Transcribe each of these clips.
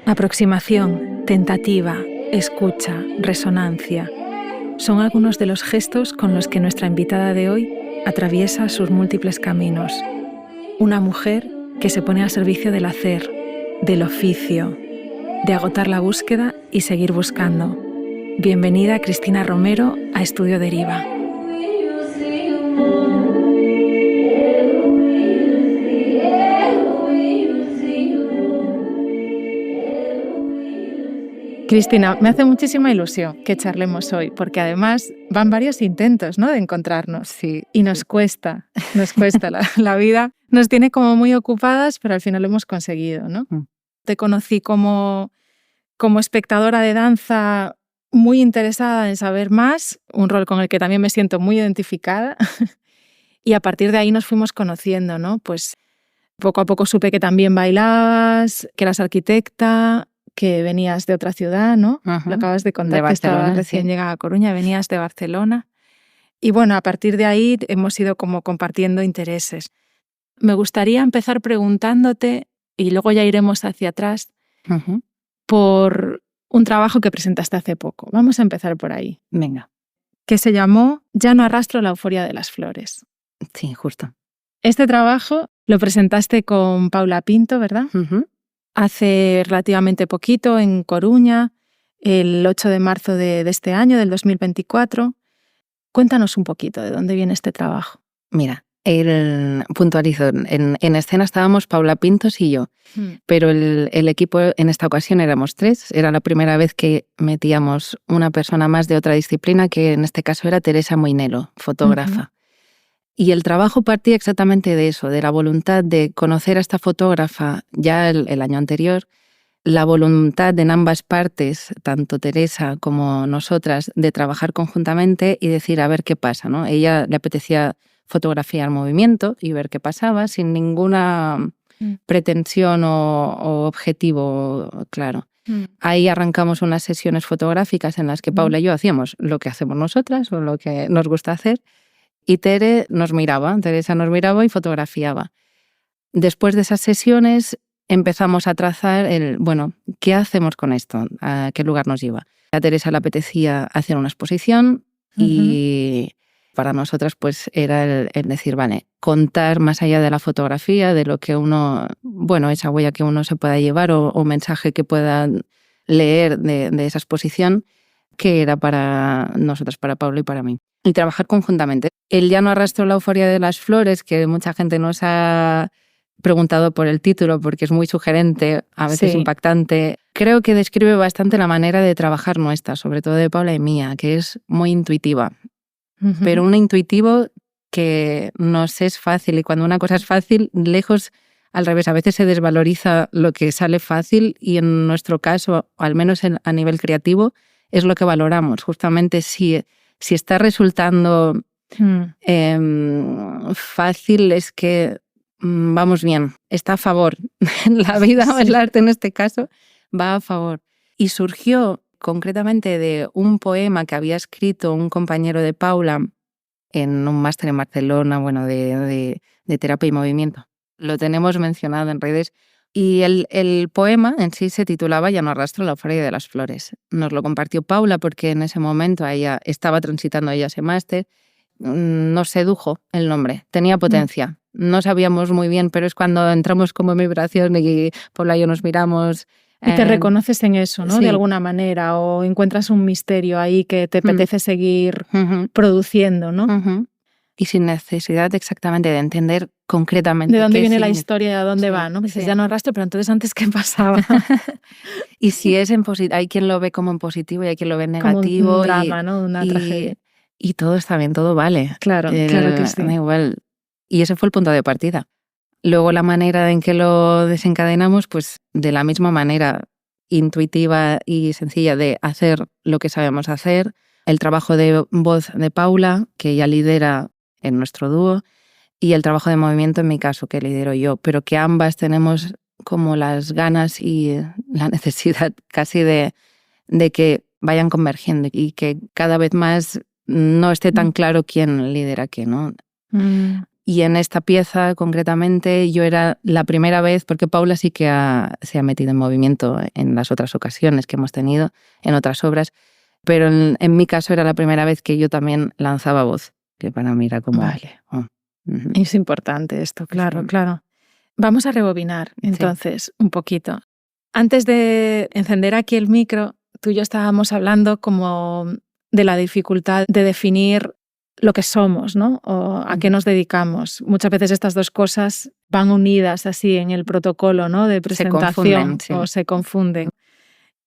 Aproximación, tentativa, escucha, resonancia. Son algunos de los gestos con los que nuestra invitada de hoy atraviesa sus múltiples caminos. Una mujer que se pone al servicio del hacer, del oficio, de agotar la búsqueda y seguir buscando. Bienvenida Cristina Romero a Estudio Deriva. Cristina, me hace muchísima ilusión que charlemos hoy, porque además van varios intentos, ¿no?, de encontrarnos. Sí. Y nos cuesta la vida nos tiene como muy ocupadas, pero al final lo hemos conseguido, ¿no? Te conocí como espectadora de danza muy interesada en saber más, un rol con el que también me siento muy identificada. Y a partir de ahí nos fuimos conociendo, ¿no? Pues poco a poco supe que también bailabas, que eras arquitecta, que venías de otra ciudad, ¿no? Ajá. Lo acabas de contar, De que estabas Barcelona, recién sí. llegada a Coruña, venías de Barcelona. Y bueno, a partir de ahí hemos ido como compartiendo intereses. Me gustaría empezar preguntándote, y luego ya iremos hacia atrás, Ujú. por un trabajo que presentaste hace poco. Vamos a empezar por ahí. Venga. Que se llamó Ya no arrastro la euforia de las flores. Sí, justo. Este trabajo lo presentaste con Paula Pinto, ¿verdad? Ujú. Hace relativamente poquito en Coruña, el 8 de marzo de este año, del 2024. Cuéntanos un poquito de dónde viene este trabajo. Mira, puntualizo, en escena estábamos Paula Pintos y yo, pero el equipo en esta ocasión éramos 3. Era la primera vez que metíamos una persona más de otra disciplina, que en este caso era Teresa Moinelo, fotógrafa. Y el trabajo partía exactamente de eso, de la voluntad de conocer a esta fotógrafa ya el año anterior, la voluntad en ambas partes, tanto Teresa como nosotras, de trabajar conjuntamente y decir a ver qué pasa, ¿no? Ella le apetecía fotografiar movimiento y ver qué pasaba sin ninguna pretensión o objetivo claro. Ahí arrancamos unas sesiones fotográficas en las que Paula y yo hacíamos lo que hacemos nosotras o lo que nos gusta hacer. Y Teresa nos miraba y fotografiaba. Después de esas sesiones empezamos a trazar ¿qué hacemos con esto? ¿A qué lugar nos lleva? A Teresa le apetecía hacer una exposición y para nosotras pues era el decir, vale, contar más allá de la fotografía, de lo que uno, esa huella que uno se pueda llevar o mensaje que pueda leer de esa exposición, que era para nosotras, para Paula y para mí. Y trabajar conjuntamente. El Ya no arrastro la euforia de las flores, que mucha gente nos ha preguntado por el título porque es muy sugerente, a veces impactante. Creo que describe bastante la manera de trabajar nuestra, sobre todo de Paula y mía, que es muy intuitiva. Pero un intuitivo que nos es fácil, y cuando una cosa es fácil, lejos, al revés, a veces se desvaloriza lo que sale fácil y en nuestro caso, al menos a nivel creativo, es lo que valoramos. Justamente si está resultando fácil, es que vamos bien, está a favor. La vida o el arte en este caso va a favor. Y surgió concretamente de un poema que había escrito un compañero de Paula en un máster en Barcelona, de terapia y movimiento. Lo tenemos mencionado en redes. Y el poema en sí se titulaba Ya no arrastro la euforia de las flores. Nos lo compartió Paula porque en ese momento ella estaba transitando ese máster. Nos sedujo el nombre, tenía potencia. No sabíamos muy bien, pero es cuando entramos como en vibración y Paula y yo nos miramos. Y te reconoces en eso, ¿no? Sí. De alguna manera, o encuentras un misterio ahí que te apetece seguir produciendo, ¿no? Y sin necesidad exactamente de entender concretamente de dónde viene la significa. historia y a dónde va, ¿no? Dices, ya no arrastro, pero entonces antes, ¿qué pasaba? Y si es en positivo, hay quien lo ve como en positivo y hay quien lo ve en negativo. Como un drama, ¿no? Una tragedia. Y todo está bien, todo vale. Claro que sí. Da igual. Y ese fue el punto de partida. Luego la manera en que lo desencadenamos, pues de la misma manera intuitiva y sencilla de hacer lo que sabemos hacer. El trabajo de voz de Paula, que ella lidera en nuestro dúo, y el trabajo de movimiento en mi caso, que lidero yo, pero que ambas tenemos como las ganas y la necesidad casi de que vayan convergiendo y que cada vez más no esté tan claro quién lidera qué, ¿no? Y en esta pieza, concretamente, yo era la primera vez, porque Paula sí que se ha metido en movimiento en las otras ocasiones que hemos tenido, en otras obras, pero en mi caso era la primera vez que yo también lanzaba voz, que para mí era como... Vale. Es importante esto, claro, claro. Vamos a rebobinar, entonces, un poquito. Antes de encender aquí el micro, tú y yo estábamos hablando como de la dificultad de definir lo que somos, ¿no? O a qué nos dedicamos. Muchas veces estas dos cosas van unidas así en el protocolo, ¿no? De presentación o se confunden.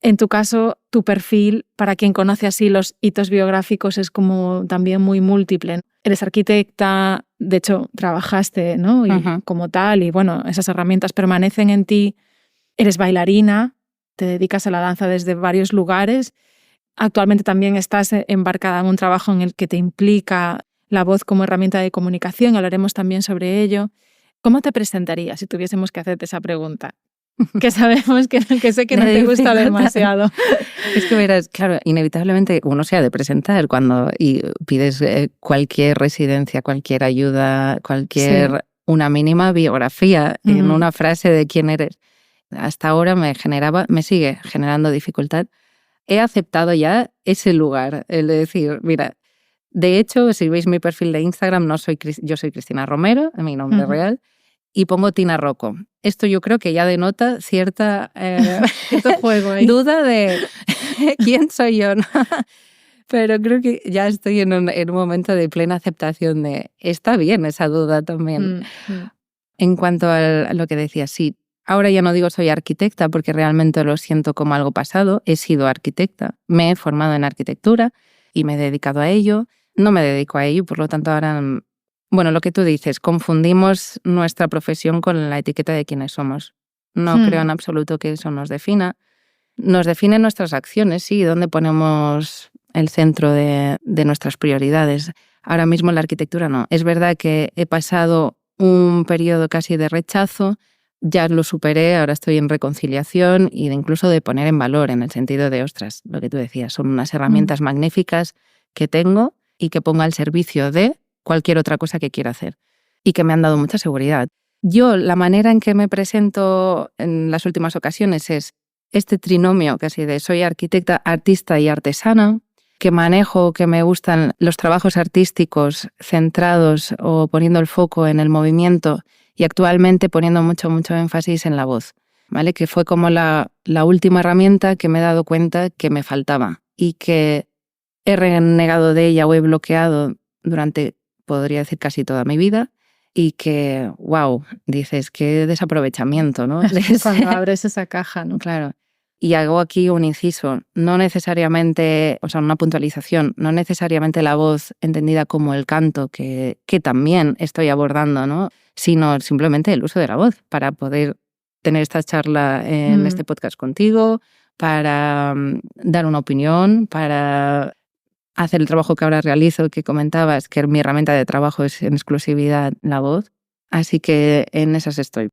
En tu caso, tu perfil, para quien conoce así los hitos biográficos, es como también muy múltiple. Eres arquitecta, de hecho, trabajaste, ¿no? Y como tal, y bueno, esas herramientas permanecen en ti. Eres bailarina, te dedicas a la danza desde varios lugares. Actualmente también estás embarcada en un trabajo en el que te implica la voz como herramienta de comunicación. Hablaremos también sobre ello. ¿Cómo te presentarías si tuviésemos que hacerte esa pregunta? Que sabemos que sé que no te gusta demasiado. Es que verás, claro, inevitablemente uno se ha de presentar cuando pides cualquier residencia, cualquier ayuda, una mínima biografía en una frase de quién eres. Hasta ahora me sigue generando dificultad. He aceptado ya ese lugar, el de decir, mira, de hecho, si veis mi perfil de Instagram, yo soy Cristina Romero, mi nombre real, y pongo Tina Rocco. Esto yo creo que ya denota cierta juego ahí. Duda de quién soy yo, ¿no? Pero creo que ya estoy en un momento de plena aceptación de está bien esa duda también. En cuanto a lo que decías, sí, ahora ya no digo soy arquitecta porque realmente lo siento como algo pasado. He sido arquitecta, me he formado en arquitectura y me he dedicado a ello. No me dedico a ello, por lo tanto ahora, bueno, lo que tú dices, confundimos nuestra profesión con la etiqueta de quiénes somos. No creo en absoluto que eso nos defina. Nos definen nuestras acciones, sí, dónde ponemos el centro de nuestras prioridades. Ahora mismo la arquitectura no. Es verdad que he pasado un periodo casi de rechazo, ya lo superé, ahora estoy en reconciliación y incluso de poner en valor, en el sentido de, ostras, lo que tú decías, son unas herramientas magníficas que tengo y que pongo al servicio de cualquier otra cosa que quiera hacer y que me han dado mucha seguridad. Yo, la manera en que me presento en las últimas ocasiones es este trinomio casi de soy arquitecta, artista y artesana, que manejo, que me gustan los trabajos artísticos centrados o poniendo el foco en el movimiento y actualmente poniendo mucho énfasis en la voz, ¿vale? Que fue como la última herramienta que me he dado cuenta que me faltaba y que he renegado de ella o he bloqueado durante, podría decir, casi toda mi vida. Y que, wow, dices, qué desaprovechamiento, ¿no? Cuando abres esa caja, ¿no? Claro. Y hago aquí un inciso, no necesariamente, o sea, una puntualización, no necesariamente la voz entendida como el canto, que también estoy abordando, ¿no? Sino simplemente el uso de la voz para poder tener esta charla en este podcast contigo, para dar una opinión, para hacer el trabajo que ahora realizo, que comentabas, que mi herramienta de trabajo es en exclusividad la voz. Así que en esas estoy.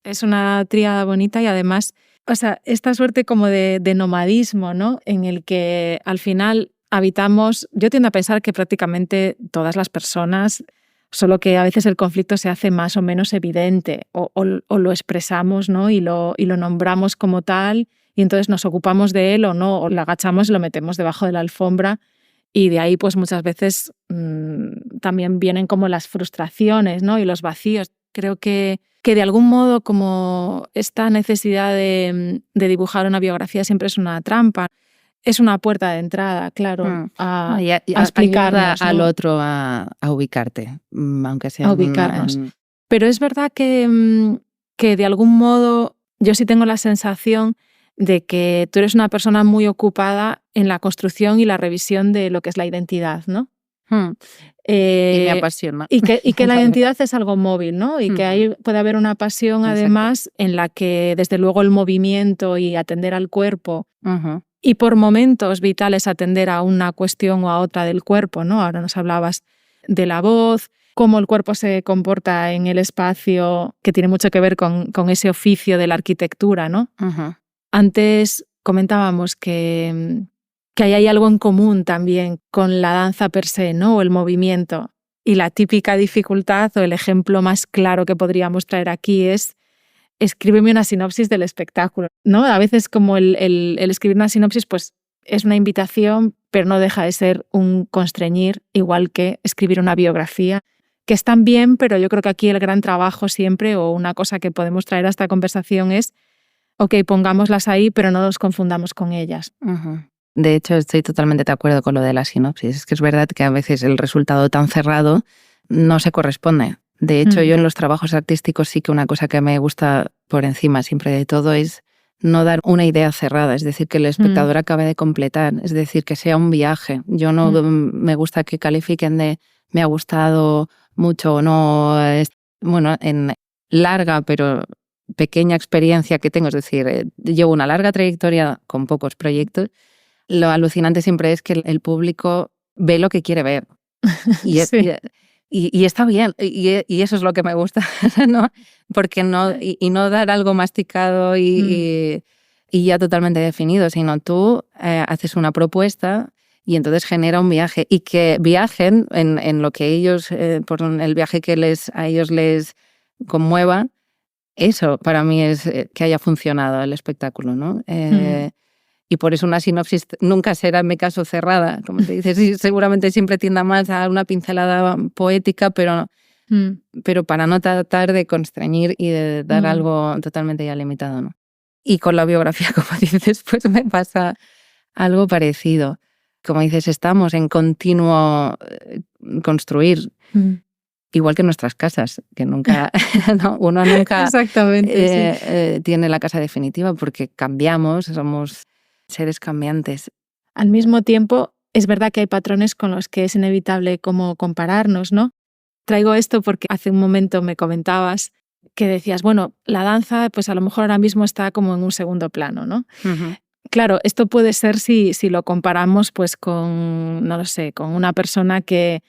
Es una tríada bonita y además, o sea, esta suerte como de nomadismo, ¿no? En el que al final habitamos, yo tiendo a pensar que prácticamente todas las personas, solo que a veces el conflicto se hace más o menos evidente o lo expresamos, ¿no? Y lo nombramos como tal y entonces nos ocupamos de él o no, o lo agachamos y lo metemos debajo de la alfombra. Y de ahí, pues muchas veces también vienen como las frustraciones, ¿no? Y los vacíos. Creo que de algún modo como esta necesidad de dibujar una biografía siempre es una trampa. Es una puerta de entrada, claro, a explicarnos, ¿no? Al otro a ubicarte, aunque sea... A ubicarnos. Pero es verdad que de algún modo yo sí tengo la sensación de que tú eres una persona muy ocupada en la construcción y la revisión de lo que es la identidad, ¿no? Y me apasiona. Y que la identidad es algo móvil, ¿no? Y que ahí puede haber una pasión, además, en la que, desde luego, el movimiento y atender al cuerpo y por momentos vitales atender a una cuestión o a otra del cuerpo, ¿no? Ahora nos hablabas de la voz, cómo el cuerpo se comporta en el espacio, que tiene mucho que ver con ese oficio de la arquitectura, ¿no? Antes comentábamos que ahí hay algo en común también con la danza per se, ¿no? O el movimiento. Y la típica dificultad o el ejemplo más claro que podríamos traer aquí es escríbeme una sinopsis del espectáculo, ¿no? A veces como el escribir una sinopsis pues es una invitación, pero no deja de ser un constreñir, igual que escribir una biografía, que están bien, pero yo creo que aquí el gran trabajo siempre, o una cosa que podemos traer a esta conversación es, ok, pongámoslas ahí, pero no nos confundamos con ellas. Uh-huh. De hecho, estoy totalmente de acuerdo con lo de la sinopsis. Es que es verdad que a veces el resultado tan cerrado no se corresponde. De hecho, yo en los trabajos artísticos sí que una cosa que me gusta por encima siempre de todo es no dar una idea cerrada, es decir, que el espectador acabe de completar, es decir, que sea un viaje. Yo no me gusta que califiquen de me ha gustado mucho o no. Bueno, en larga pero pequeña experiencia que tengo, es decir, llevo una larga trayectoria con pocos proyectos. Lo alucinante siempre es que el público ve lo que quiere ver. Y está bien, y eso es lo que me gusta, ¿no? Porque no, y no dar algo masticado y ya totalmente definido, sino tú haces una propuesta y entonces genera un viaje. Y que viajen en lo que ellos, por el viaje que a ellos les conmueva, eso para mí es que haya funcionado el espectáculo, ¿no? Y por eso una sinopsis nunca será, en mi caso, cerrada. Como te dices, sí, seguramente siempre tienda más a una pincelada poética, pero para no tratar de constreñir y de dar algo totalmente ya limitado, ¿no? Y con la biografía, como dices, pues me pasa algo parecido. Como dices, estamos en continuo construir. Igual que nuestras casas, que nunca, ¿no? Uno nunca Exactamente, tiene la casa definitiva porque cambiamos, somos seres cambiantes. Al mismo tiempo, es verdad que hay patrones con los que es inevitable como compararnos, ¿no? Traigo esto porque hace un momento me comentabas que decías, bueno, la danza pues a lo mejor ahora mismo está como en un segundo plano, ¿no? Uh-huh. Claro, esto puede ser si lo comparamos pues con, no lo sé, con una persona que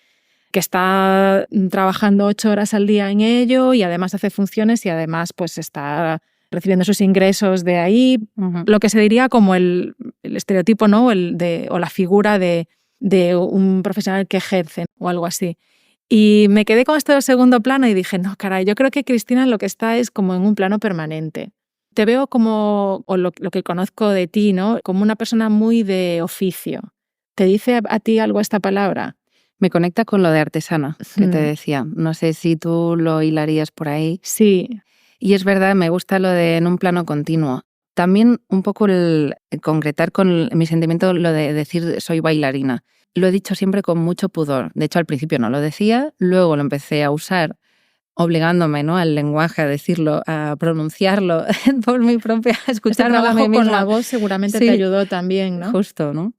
está trabajando 8 horas al día en ello y además hace funciones y además pues está recibiendo sus ingresos de ahí, lo que se diría como el estereotipo, ¿no? O la figura de un profesional que ejerce o algo así. Y me quedé con esto del segundo plano y dije, no, caray, yo creo que Cristina lo que está es como en un plano permanente. Te veo como, o lo que conozco de ti, ¿no? Como una persona muy de oficio. ¿Te dice a ti algo esta palabra? Me conecta con lo de artesana, que te decía. No sé si tú lo hilarías por ahí. Sí. Y es verdad, me gusta lo de en un plano continuo. También un poco el concretar con mi sentimiento lo de decir soy bailarina. Lo he dicho siempre con mucho pudor. De hecho, al principio no lo decía, luego lo empecé a usar obligándome, ¿no? Al lenguaje, a decirlo, a pronunciarlo por mi propia, escucharlo a mí misma. Con la voz seguramente te ayudó también, ¿no? Justo, ¿no?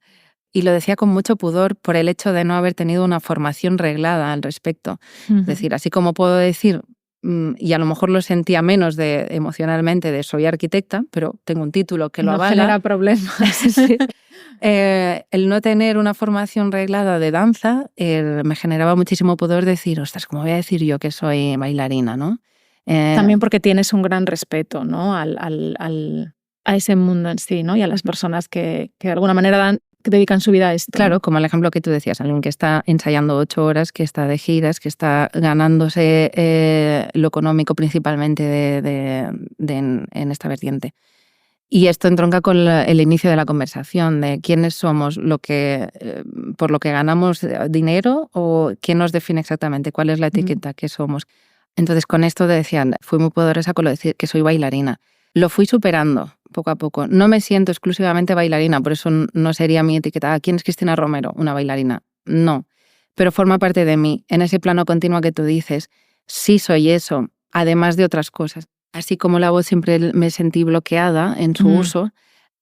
Y lo decía con mucho pudor por el hecho de no haber tenido una formación reglada al respecto. Es decir, así como puedo decir, y a lo mejor lo sentía menos emocionalmente de soy arquitecta, pero tengo un título que lo avala. No genera problemas. Sí. El no tener una formación reglada de danza me generaba muchísimo pudor decir, ostras, ¿cómo voy a decir yo que soy bailarina, no? También porque tienes un gran respeto, ¿no? a ese mundo en sí, ¿no? Y a las personas que de alguna manera dedican su vida a esto. Claro, como el ejemplo que tú decías, alguien que está ensayando 8 horas, que está de giras, que está ganándose lo económico principalmente en esta vertiente. Y esto entronca con el inicio de la conversación, de quiénes somos, por lo que ganamos dinero o quién nos define exactamente, cuál es la etiqueta que somos. Entonces con esto decían, fui muy poderosa con lo de decir que soy bailarina. Lo fui superando poco a poco. No me siento exclusivamente bailarina, por eso no sería mi etiqueta. ¿Quién es Cristina Romero? Una bailarina. No, pero forma parte de mí. En ese plano continuo que tú dices, sí soy eso, además de otras cosas. Así como la voz siempre me sentí bloqueada en su uso,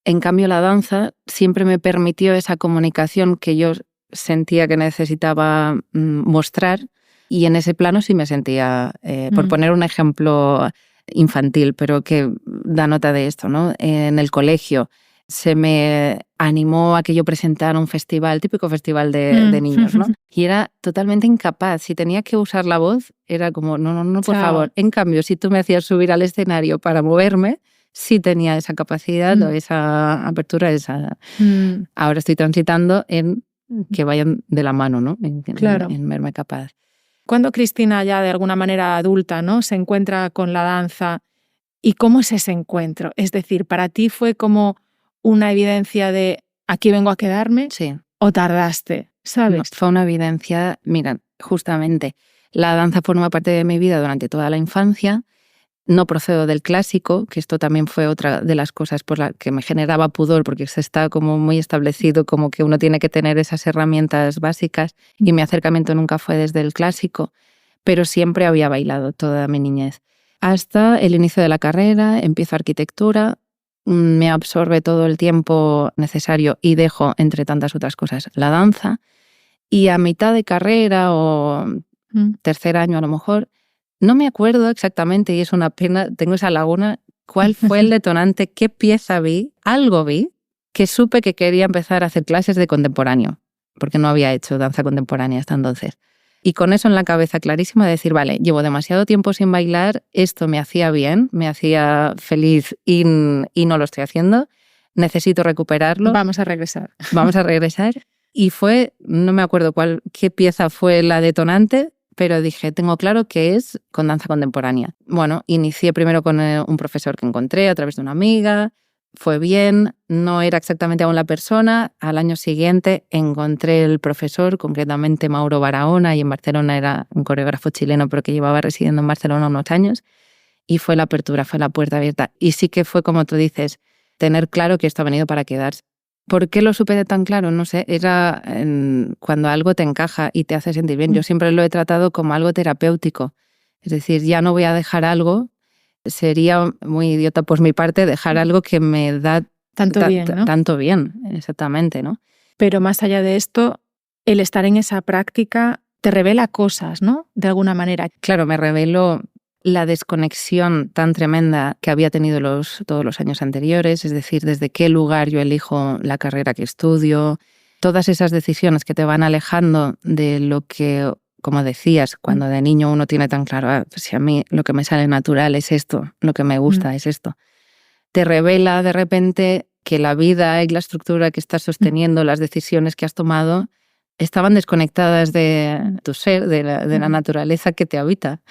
en cambio la danza siempre me permitió esa comunicación que yo sentía que necesitaba mostrar y en ese plano sí me sentía, por poner un ejemplo infantil, pero que da nota de esto, ¿no? En el colegio se me animó a que yo presentara un festival, típico festival de niños, ¿no? Y era totalmente incapaz. Si tenía que usar la voz, era como, no, por favor. En cambio, si tú me hacías subir al escenario para moverme, sí tenía esa capacidad o esa apertura, Ahora estoy transitando en que vayan de la mano, ¿no? En verme capaz. Cuando Cristina ya de alguna manera adulta, ¿no?, se encuentra con la danza, ¿y cómo es ese encuentro? Es decir, ¿para ti fue como una evidencia de aquí vengo a quedarme? Sí. ¿O tardaste? ¿Sabes? No, fue una evidencia, mira, justamente la danza forma parte de mi vida durante toda la infancia. No procedo del clásico, que esto también fue otra de las cosas por las que me generaba pudor, porque se está como muy establecido como que uno tiene que tener esas herramientas básicas, y mi acercamiento nunca fue desde el clásico, pero siempre había bailado toda mi niñez. Hasta el inicio de la carrera, empiezo arquitectura, me absorbe todo el tiempo necesario y dejo, entre tantas otras cosas, la danza, y a mitad de carrera o tercer año a lo mejor, no me acuerdo exactamente, y es una pena, tengo esa laguna, cuál fue el detonante, qué pieza vi, algo vi, que supe que quería empezar a hacer clases de contemporáneo, porque no había hecho danza contemporánea hasta entonces. Y con eso en la cabeza clarísima de decir, vale, llevo demasiado tiempo sin bailar, esto me hacía bien, me hacía feliz y no lo estoy haciendo, necesito recuperarlo. Vamos a regresar. Vamos a regresar. Y fue, no me acuerdo qué pieza fue la detonante, pero dije, tengo claro que es con danza contemporánea. Bueno, inicié primero con un profesor que encontré a través de una amiga, fue bien, no era exactamente aún la persona. Al año siguiente encontré el profesor, concretamente Mauro Barahona, y en Barcelona era un coreógrafo chileno, pero que llevaba residiendo en Barcelona unos años, y fue la apertura, fue la puerta abierta. Y sí que fue, como tú dices, tener claro que esto ha venido para quedarse. ¿Por qué lo supe de tan claro? No sé, era cuando algo te encaja y te hace sentir bien. Yo siempre lo he tratado como algo terapéutico. Es decir, ya no voy a dejar algo, sería muy idiota por mi parte dejar algo que me da tanto bien, ¿no? Tanto bien, exactamente, ¿no? Pero más allá de esto, el estar en esa práctica te revela cosas, ¿no? De alguna manera. Claro, me reveló la desconexión tan tremenda que había tenido todos los años anteriores, es decir, desde qué lugar yo elijo la carrera que estudio, todas esas decisiones que te van alejando de lo que, como decías, cuando de niño uno tiene tan claro, pues si a mí lo que me sale natural es esto, lo que me gusta es esto, te revela de repente que la vida y la estructura que estás sosteniendo, las decisiones que has tomado, estaban desconectadas de tu ser, de la naturaleza que te habita.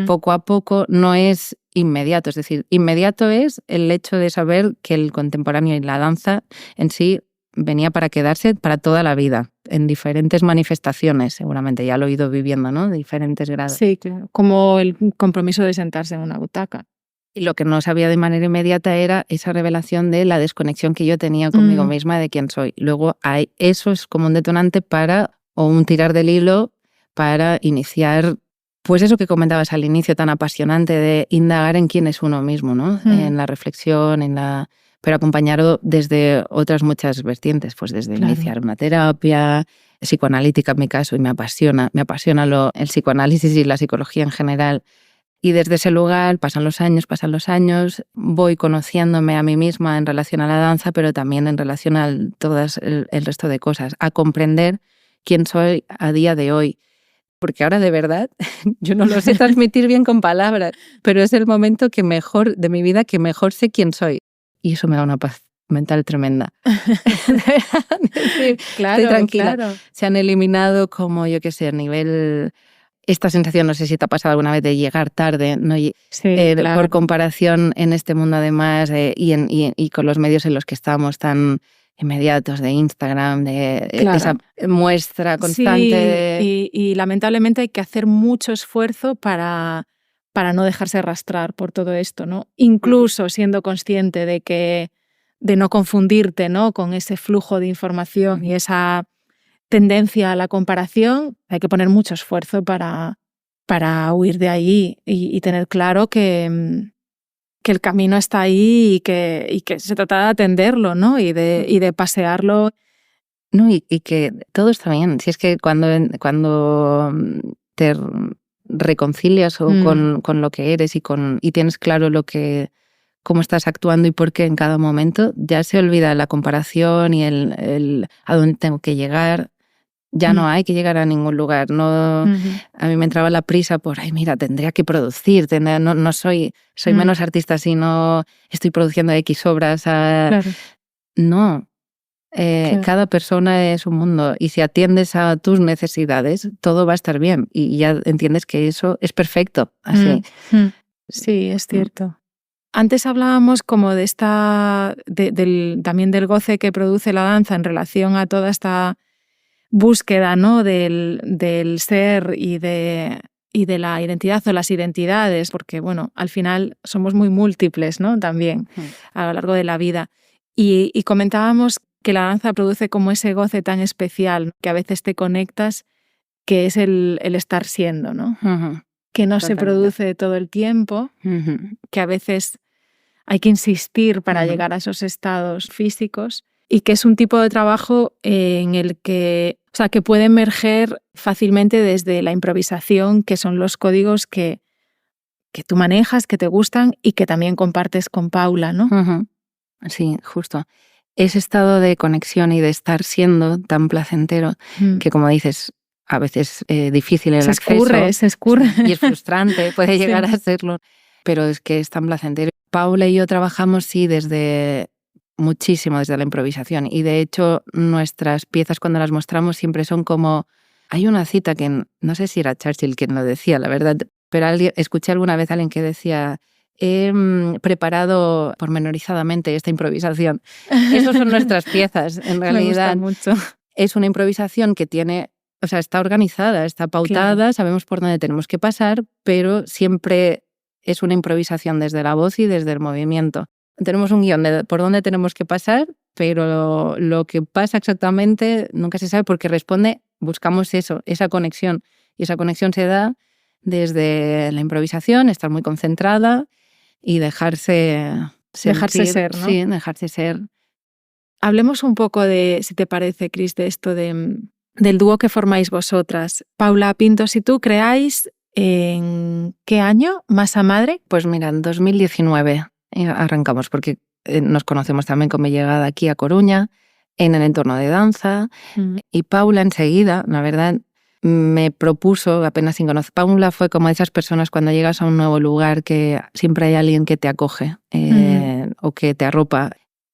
Poco a poco no es inmediato, es decir, inmediato es el hecho de saber que el contemporáneo y la danza en sí venía para quedarse para toda la vida, en diferentes manifestaciones, seguramente, ya lo he ido viviendo, ¿no? De diferentes grados. Sí, claro, como el compromiso de sentarse en una butaca. Y lo que no sabía de manera inmediata era esa revelación de la desconexión que yo tenía conmigo misma de quién soy. Luego eso es como un detonante o un tirar del hilo para iniciar, pues eso que comentabas al inicio, tan apasionante de indagar en quién es uno mismo, ¿no? En la reflexión, pero acompañado desde otras muchas vertientes, pues desde iniciar una terapia psicoanalítica en mi caso, y me apasiona el psicoanálisis y la psicología en general. Y desde ese lugar pasan los años, voy conociéndome a mí misma en relación a la danza, pero también en relación a todas el resto de cosas, a comprender quién soy a día de hoy. Porque ahora de verdad yo no lo sé transmitir bien con palabras, pero es el momento de mi vida que mejor sé quién soy. Y eso me da una paz mental tremenda. Claro, estoy tranquila. Claro. Se han eliminado como, yo qué sé, a nivel... Esta sensación, no sé si te ha pasado alguna vez, de llegar tarde, ¿no? Sí, claro. Por comparación en este mundo además y con los medios en los que estamos tan inmediatos, de Instagram, de esa muestra constante. Sí, y lamentablemente hay que hacer mucho esfuerzo para no dejarse arrastrar por todo esto, ¿no? Incluso siendo consciente de no confundirte, ¿no?, con ese flujo de información y esa tendencia a la comparación, hay que poner mucho esfuerzo para huir de ahí y tener claro que el camino está ahí y que se trata de atenderlo, ¿no? Y de pasearlo. No, y que todo está bien. Si es que cuando te reconcilias con lo que eres y tienes claro cómo estás actuando y por qué en cada momento, ya se olvida la comparación y el a dónde tengo que llegar. Ya no hay que llegar a ningún lugar. No, a mí me entraba la prisa por, mira, tendría que producir, no soy menos artista si no estoy produciendo X obras. Claro. No, Cada persona es un mundo y si atiendes a tus necesidades, todo va a estar bien y ya entiendes que eso es perfecto. Así. Sí, es cierto. Antes hablábamos como de también del goce que produce la danza en relación a toda esta búsqueda, ¿no? del ser y de la identidad o las identidades, porque bueno, al final somos muy múltiples, ¿no? También a lo largo de la vida. Y comentábamos que la danza produce como ese goce tan especial que a veces te conectas, que es el estar siendo, ¿no? Que no se produce todo el tiempo, que a veces hay que insistir para llegar a esos estados físicos y que es un tipo de trabajo en el que, o sea, que puede emerger fácilmente desde la improvisación, que son los códigos que tú manejas, que te gustan y que también compartes con Paula, ¿no? Sí, justo. Ese estado de conexión y de estar siendo tan placentero que, como dices, a veces difícil el acceso. Se escurre. Y es frustrante, puede llegar a serlo, pero es que es tan placentero. Paula y yo trabajamos, desde muchísimo, desde la improvisación. Y de hecho, nuestras piezas cuando las mostramos siempre son como... Hay una cita que no sé si era Churchill quien lo decía, la verdad, pero escuché alguna vez a alguien que decía... He preparado pormenorizadamente esta improvisación. Esas son nuestras piezas, en realidad. Me gusta mucho. Es una improvisación que tiene, o sea, está organizada, está pautada, claro. Sabemos por dónde tenemos que pasar, pero siempre es una improvisación desde la voz y desde el movimiento. Tenemos un guión de por dónde tenemos que pasar, pero lo que pasa exactamente nunca se sabe porque buscamos esa conexión. Y esa conexión se da desde la improvisación, estar muy concentrada, y dejarse ser, ¿no? Sí, dejarse ser. Hablemos un poco de, si te parece, Cris, de esto del dúo que formáis vosotras. Paula Pintos y tú creáis, ¿en qué año? ¿Masa Madre? Pues mira, en 2019 arrancamos, porque nos conocemos también con mi llegada aquí a Coruña, en el entorno de danza, y Paula enseguida, la verdad, me propuso, apenas sin conocer. Paula fue como esas personas cuando llegas a un nuevo lugar que siempre hay alguien que te acoge o que te arropa.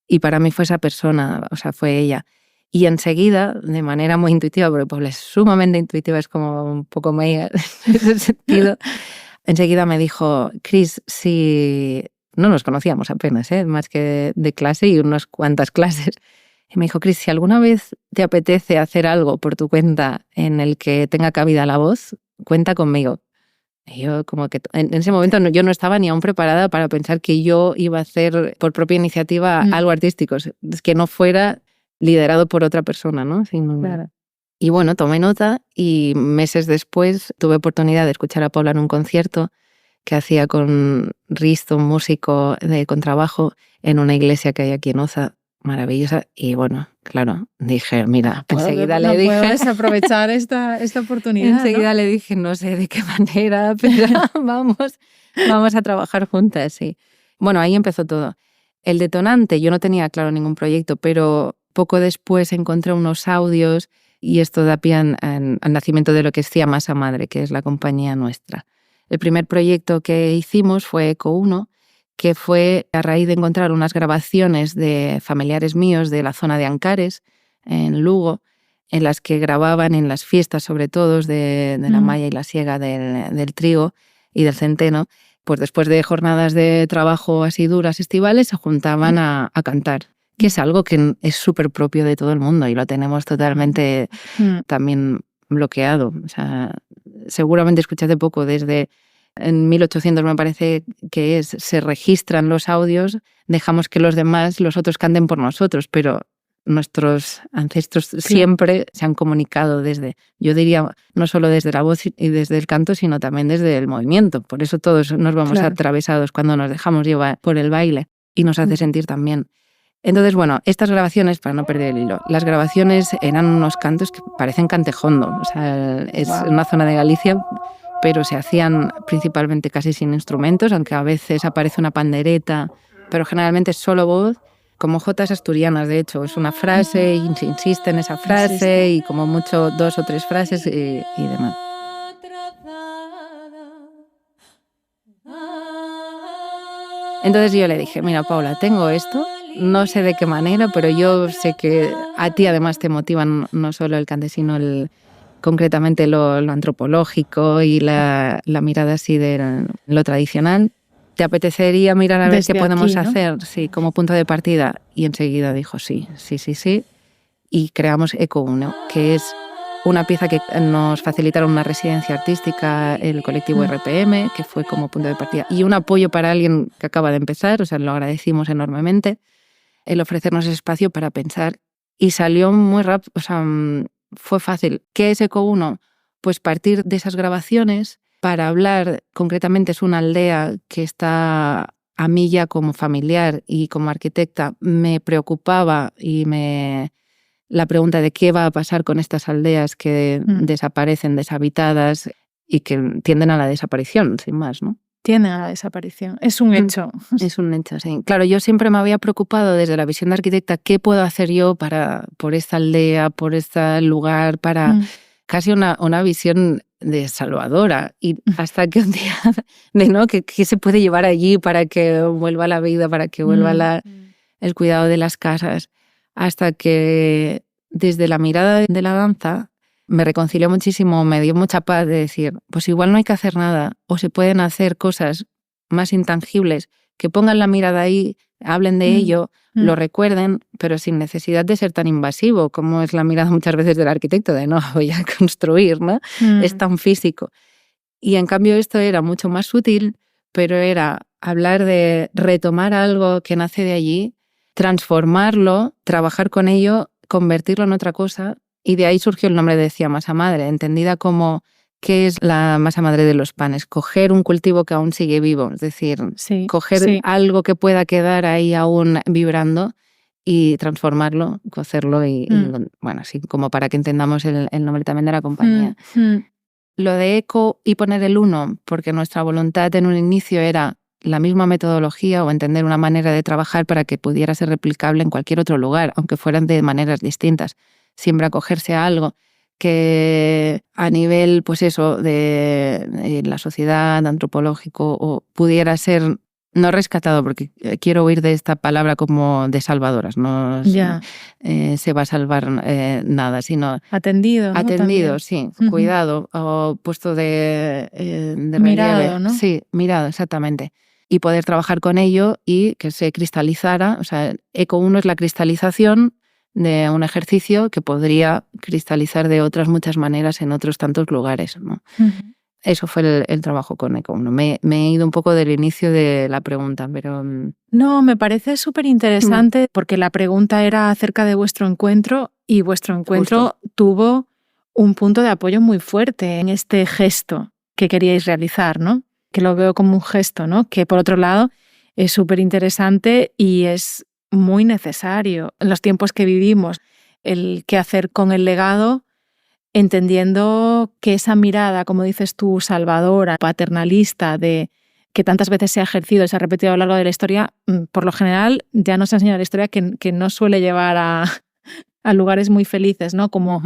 Y para mí fue esa persona, o sea, fue ella. Y enseguida, de manera muy intuitiva, porque Paula es sumamente intuitiva, es como un poco meiga en ese sentido, enseguida me dijo, Cris, si... No nos conocíamos apenas, más que de clase y unas cuantas clases. Y me dijo, Cris, si alguna vez te apetece hacer algo por tu cuenta en el que tenga cabida la voz, cuenta conmigo. Y yo como que en ese momento yo no estaba ni aún preparada para pensar que yo iba a hacer por propia iniciativa algo artístico, es que no fuera liderado por otra persona, ¿no? Claro. Y bueno, tomé nota y meses después tuve oportunidad de escuchar a Paula en un concierto que hacía con Risto, un músico de contrabajo, en una iglesia que hay aquí en Oza, maravillosa. Y bueno, claro, dije, mira, enseguida le dije... No puedo desaprovechar esta oportunidad, enseguida, ¿no? le dije, no sé de qué manera, pero vamos a trabajar juntas, sí. Bueno, ahí empezó todo. El detonante, yo no tenía claro ningún proyecto, pero poco después encontré unos audios y esto da pie al nacimiento de lo que es Masa Madre, que es la compañía nuestra. El primer proyecto que hicimos fue Eco 1, que fue a raíz de encontrar unas grabaciones de familiares míos de la zona de Ancares, en Lugo, en las que grababan en las fiestas, sobre todo, de la malla y la siega del trigo y del centeno. Pues después de jornadas de trabajo así duras, estivales, se juntaban a cantar, que es algo que es súper propio de todo el mundo y lo tenemos totalmente también bloqueado. O sea, seguramente escuchaste poco, desde en 1800 me parece que se registran los audios, dejamos que los demás, los otros canten por nosotros, pero nuestros ancestros siempre se han comunicado desde, yo diría, no solo desde la voz y desde el canto, sino también desde el movimiento. Por eso todos nos vamos atravesados cuando nos dejamos llevar por el baile y nos hace sentir también. Entonces, bueno, estas grabaciones, para no perder el hilo, las grabaciones eran unos cantos que parecen Cantejondo, o sea, es una zona de Galicia, pero se hacían principalmente casi sin instrumentos, aunque a veces aparece una pandereta, pero generalmente es solo voz, como jotas asturianas, de hecho, es una frase y se insiste en esa frase y como mucho 2 o 3 frases y demás. Entonces yo le dije, mira, Paula, tengo esto no sé de qué manera, pero yo sé que a ti además te motivan no solo el cante, sino concretamente lo antropológico y la mirada así de lo tradicional. ¿Te apetecería mirar a ver Desde qué podemos aquí, ¿no? hacer? Sí, como punto de partida. Y enseguida dijo sí. Y creamos Eco 1, que es una pieza que nos facilitaron una residencia artística, el colectivo RPM, que fue como punto de partida. Y un apoyo para alguien que acaba de empezar, o sea, lo agradecimos enormemente, el ofrecernos ese espacio para pensar. Y salió muy rápido, o sea, fue fácil. ¿Qué es Eco 1? Pues partir de esas grabaciones para hablar, concretamente es una aldea que está a mí ya como familiar y como arquitecta, me preocupaba y la pregunta de qué va a pasar con estas aldeas que desaparecen, deshabitadas y que tienden a la desaparición, sin más, ¿no? Tienden a la desaparición. Es un hecho. Es un hecho, sí. Claro, yo siempre me había preocupado desde la visión de arquitecta qué puedo hacer yo por esta aldea, por este lugar, para casi una visión de salvadora. Y hasta que un día, ¿no? ¿Qué se puede llevar allí para que vuelva la vida, para que vuelva el cuidado de las casas? Hasta que desde la mirada de la danza me reconcilió muchísimo, me dio mucha paz de decir, pues igual no hay que hacer nada, o se pueden hacer cosas más intangibles, que pongan la mirada ahí, hablen de ello, lo recuerden, pero sin necesidad de ser tan invasivo, como es la mirada muchas veces del arquitecto, de no, voy a construir, ¿no? Es tan físico. Y en cambio esto era mucho más sutil, pero era hablar de retomar algo que nace de allí, transformarlo, trabajar con ello, convertirlo en otra cosa, y de ahí surgió el nombre de Decía Masa Madre, entendida como ¿qué es la masa madre de los panes? Coger un cultivo que aún sigue vivo, es decir, coger algo que pueda quedar ahí aún vibrando y transformarlo, cocerlo y bueno, así como para que entendamos el nombre también de la compañía. Lo de Eco y poner el 1, porque nuestra voluntad en un inicio era la misma metodología o entender una manera de trabajar para que pudiera ser replicable en cualquier otro lugar, aunque fueran de maneras distintas. Siempre acogerse a algo que a nivel, pues eso, de la sociedad, antropológico, o pudiera ser no rescatado, porque quiero oír de esta palabra como de salvadoras, no se va a salvar nada, sino atendido, ¿no? Atendido, También. sí, cuidado, o puesto de mirado, relieve. ¿no? Sí, mirado, exactamente. Y poder trabajar con ello y que se cristalizara, o sea, Eco 1 es la cristalización de un ejercicio que podría cristalizar de otras muchas maneras en otros tantos lugares, ¿no? Eso fue el trabajo con Eco 1. Me he ido un poco del inicio de la pregunta, pero... No, me parece súper interesante porque la pregunta era acerca de vuestro encuentro y vuestro encuentro tuvo un punto de apoyo muy fuerte en este gesto que queríais realizar, ¿no? Que lo veo como un gesto, ¿no? Que por otro lado es súper interesante y es muy necesario en los tiempos que vivimos, el qué hacer con el legado, entendiendo que esa mirada, como dices tú, salvadora, paternalista, de que tantas veces se ha ejercido y se ha repetido a lo largo de la historia, por lo general ya nos ha enseñado la historia que no suele llevar a lugares muy felices, ¿no? Como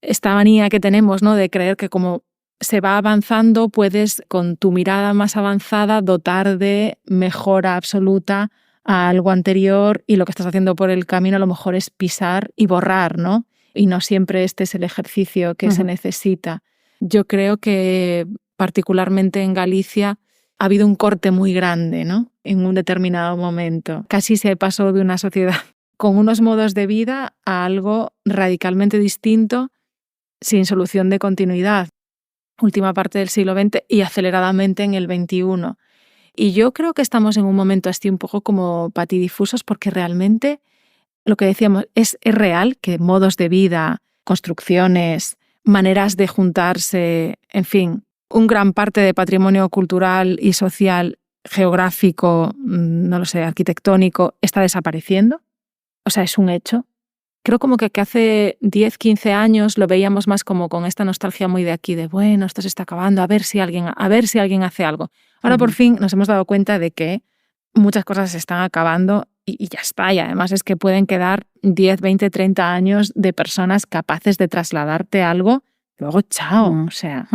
esta manía que tenemos, ¿no? De creer que como se va avanzando, puedes con tu mirada más avanzada dotar de mejora absoluta a algo anterior y lo que estás haciendo por el camino a lo mejor es pisar y borrar, ¿no? Y no siempre este es el ejercicio que se necesita. Yo creo que particularmente en Galicia ha habido un corte muy grande, ¿no? En un determinado momento. Casi se pasó de una sociedad con unos modos de vida a algo radicalmente distinto, sin solución de continuidad. Última parte del siglo XX y aceleradamente en el XXI. Y yo creo que estamos en un momento así un poco como patidifusos porque realmente lo que decíamos es real que modos de vida, construcciones, maneras de juntarse, en fin, un gran parte de patrimonio cultural y social, geográfico, no lo sé, arquitectónico, está desapareciendo. O sea, es un hecho. Creo como que hace 10, 15 años lo veíamos más como con esta nostalgia muy de aquí, de bueno, esto se está acabando, a ver si alguien hace algo. Ahora por fin nos hemos dado cuenta de que muchas cosas se están acabando y ya está. Y además es que pueden quedar 10, 20, 30 años de personas capaces de trasladarte algo, luego chao. O sea,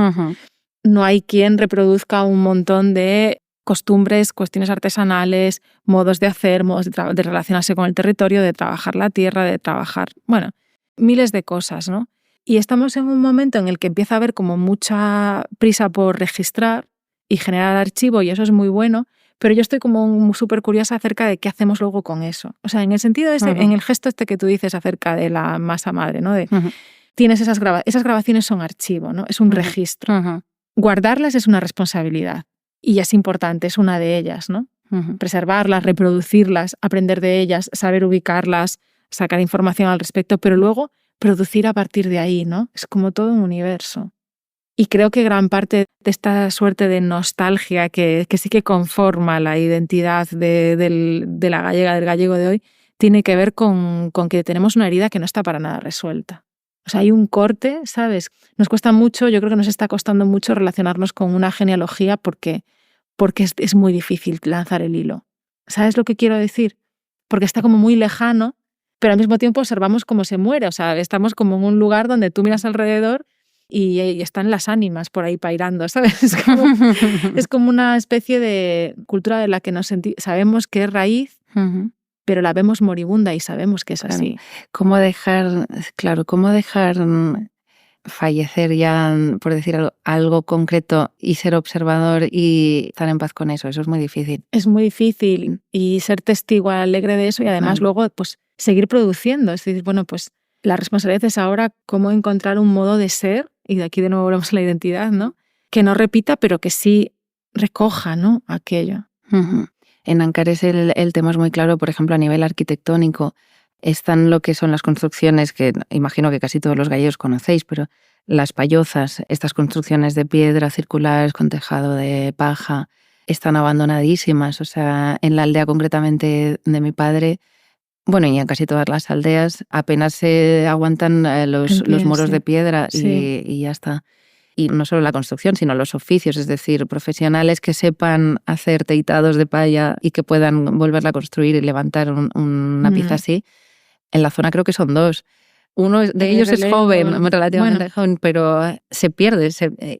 no hay quien reproduzca un montón de costumbres, cuestiones artesanales, modos de hacer, modos de relacionarse con el territorio, de trabajar la tierra, de trabajar, bueno, miles de cosas, ¿no? Y estamos en un momento en el que empieza a haber como mucha prisa por registrar y generar archivo, y eso es muy bueno, pero yo estoy como súper curiosa acerca de qué hacemos luego con eso. O sea, en el sentido ese, en el gesto este que tú dices acerca de la masa madre, ¿no? De, tienes esas grabaciones son archivo, ¿no? Es un registro. Guardarlas es una responsabilidad y es importante, es una de ellas, ¿no? Preservarlas, reproducirlas, aprender de ellas, saber ubicarlas, sacar información al respecto, pero luego producir a partir de ahí, ¿no? Es como todo un universo. Y creo que gran parte de esta suerte de nostalgia que sí que conforma la identidad de la gallega, del gallego de hoy, tiene que ver con que tenemos una herida que no está para nada resuelta. O sea, hay un corte, ¿sabes? Nos cuesta mucho, yo creo que nos está costando mucho relacionarnos con una genealogía porque es muy difícil lanzar el hilo. ¿Sabes lo que quiero decir? Porque está como muy lejano, pero al mismo tiempo observamos cómo se muere. O sea, estamos como en un lugar donde tú miras alrededor y están las ánimas por ahí pairando, ¿sabes? Es como una especie de cultura de la que sabemos que es raíz, pero la vemos moribunda y sabemos que es así. ¿Cómo dejar fallecer ya, por decir algo concreto, y ser observador y estar en paz con eso? Eso es muy difícil. Es muy difícil, y ser testigo alegre de eso y además luego pues seguir produciendo. Es decir, bueno, pues la responsabilidad es ahora cómo encontrar un modo de ser, y de aquí de nuevo volvemos a la identidad, ¿no? Que no repita, pero que sí recoja, ¿no? Aquello. En Ancares el tema es muy claro, por ejemplo, a nivel arquitectónico. Están lo que son las construcciones, que imagino que casi todos los gallegos conocéis, pero las payozas, estas construcciones de piedra circulares con tejado de paja, están abandonadísimas. O sea, en la aldea concretamente de mi padre, bueno, y en casi todas las aldeas, apenas se aguantan los muros de piedra y ya está. Y no solo la construcción, sino los oficios, es decir, profesionales que sepan hacer teitados de palla y que puedan volverla a construir y levantar una pieza así. En la zona creo que son 2. Uno de ellos es joven, relativamente joven, pero se pierde.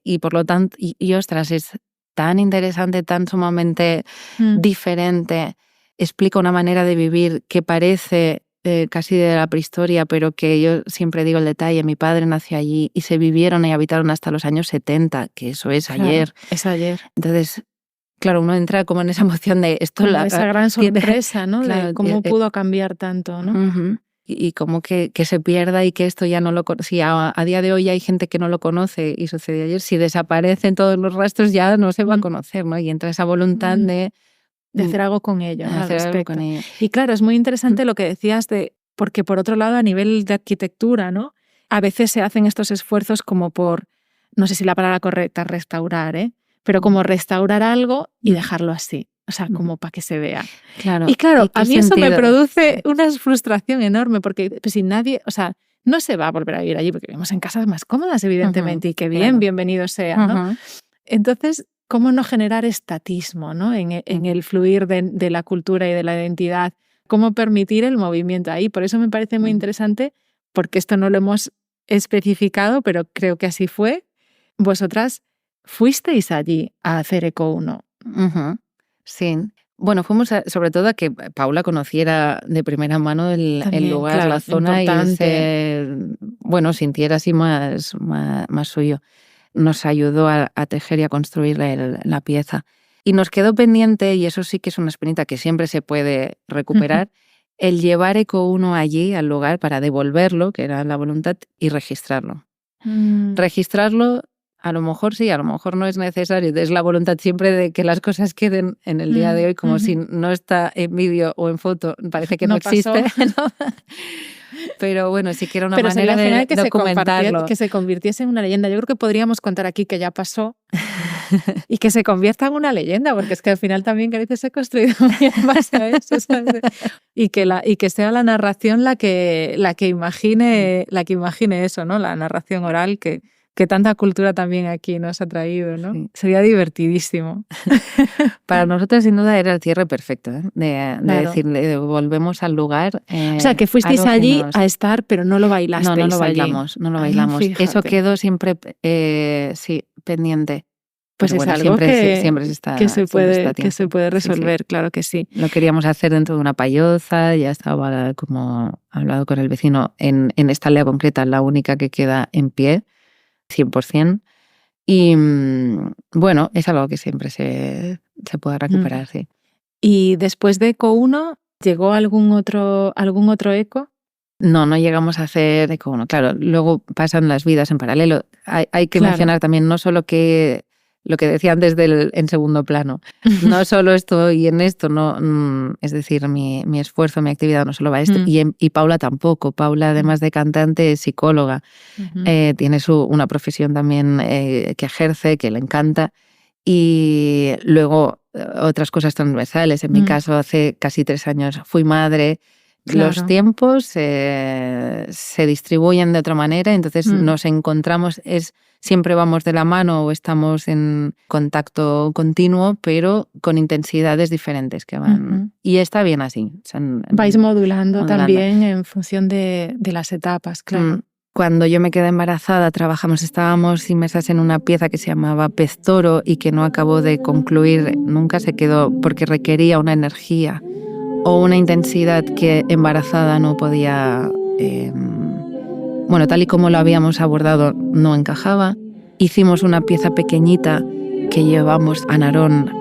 Y por lo tanto, y ostras, es tan interesante, tan sumamente diferente. Explica una manera de vivir que parece casi de la prehistoria, pero que yo siempre digo el detalle. Mi padre nació allí y se vivieron y habitaron hasta los años 70, que eso es ayer. Es ayer. Entonces, claro, uno entra como en esa emoción de esto. Esa gran sorpresa, ¿no? Claro, de cómo pudo cambiar tanto, ¿no? Y como que se pierda y que esto ya no lo conoce. Si a día de hoy hay gente que no lo conoce y sucede ayer, si desaparecen todos los rastros ya no se va a conocer, ¿no? Y entra esa voluntad de hacer algo con ello, Y claro, es muy interesante lo que decías porque por otro lado a nivel de arquitectura, ¿no? A veces se hacen estos esfuerzos como por, no sé si la palabra correcta es restaurar, pero como restaurar algo y dejarlo así. O sea, como para que se vea. Claro. Y claro, a mí eso me produce una frustración enorme porque si nadie, o sea, no se va a volver a vivir allí porque vivimos en casas más cómodas, evidentemente, y que bienvenido sea, ¿no? Entonces, ¿cómo no generar estatismo, ¿no? en el fluir de la cultura y de la identidad? ¿Cómo permitir el movimiento ahí? Por eso me parece muy interesante, porque esto no lo hemos especificado, pero creo que así fue. Vosotras fuisteis allí a hacer Eco 1. Sí. Bueno, fuimos sobre todo a que Paula conociera de primera mano el lugar, claro, la zona, importante. Y sintiera así más suyo. Nos ayudó a tejer y a construir la pieza. Y nos quedó pendiente, y eso sí que es una espinita que siempre se puede recuperar, el llevar Eco 1 allí, al lugar, para devolverlo, que era la voluntad, y registrarlo. Registrarlo, a lo mejor sí, a lo mejor no es necesario. Es la voluntad siempre de que las cosas queden en el día de hoy, como si no está en vídeo o en foto, parece que no existe. ¿No? Pero bueno, sí que era una manera de documentarlo. Que se convirtiese en una leyenda. Yo creo que podríamos contar aquí que ya pasó y que se convierta en una leyenda, porque es que al final también Galicia se ha construido muy en base a eso, ¿sabes? Y que sea la narración la que imagine eso, ¿no? La narración oral que tanta cultura también aquí nos ha traído, ¿no? Sí. Sería divertidísimo. Para nosotros, sin duda, era el cierre perfecto, ¿eh? De decirle, volvemos al lugar. O sea, que fuisteis allí a estar, pero no lo bailasteis. No lo bailamos. Eso quedó siempre, pendiente. Pues pero es bueno, algo siempre se puede resolver, sí. Claro que sí. Lo queríamos hacer dentro de una payoza, ya estaba como hablado con el vecino en esta aldea concreta, la única que queda en pie, 100%. Y bueno, es algo que siempre se puede recuperar, sí. ¿Y después de Eco 1 llegó algún otro eco? No llegamos a hacer Eco 1. Claro, luego pasan las vidas en paralelo. Hay que mencionar también no solo que lo que decía antes en segundo plano, no solo estoy en esto, no, es decir, mi esfuerzo, mi actividad no solo va a esto, y Paula tampoco. Paula, además de cantante, es psicóloga, tiene una profesión también que ejerce, que le encanta, y luego otras cosas transversales. En mi caso, hace casi 3 años fui madre. Claro. Los tiempos se distribuyen de otra manera, entonces nos encontramos, siempre vamos de la mano o estamos en contacto continuo, pero con intensidades diferentes que van. Y está bien así. Vais modulando también en función de las etapas, claro. Cuando yo me quedé embarazada, estábamos inmersas en una pieza que se llamaba Pez Toro y que no acabó de concluir, nunca se quedó, porque requería una energía o una intensidad que embarazada no podía, tal y como lo habíamos abordado, no encajaba. Hicimos una pieza pequeñita que llevamos a Narón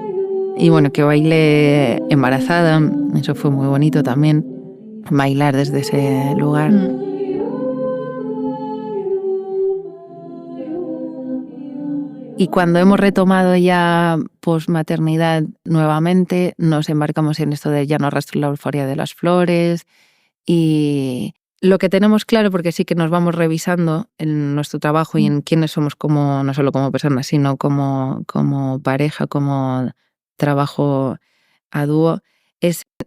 y que bailé embarazada. Eso fue muy bonito también, bailar desde ese lugar. Y cuando hemos retomado ya posmaternidad nuevamente, nos embarcamos en esto de ya no arrastro la euforia de las flores. Y lo que tenemos claro, porque sí que nos vamos revisando en nuestro trabajo y en quiénes somos no solo como personas, sino como pareja, como trabajo a dúo,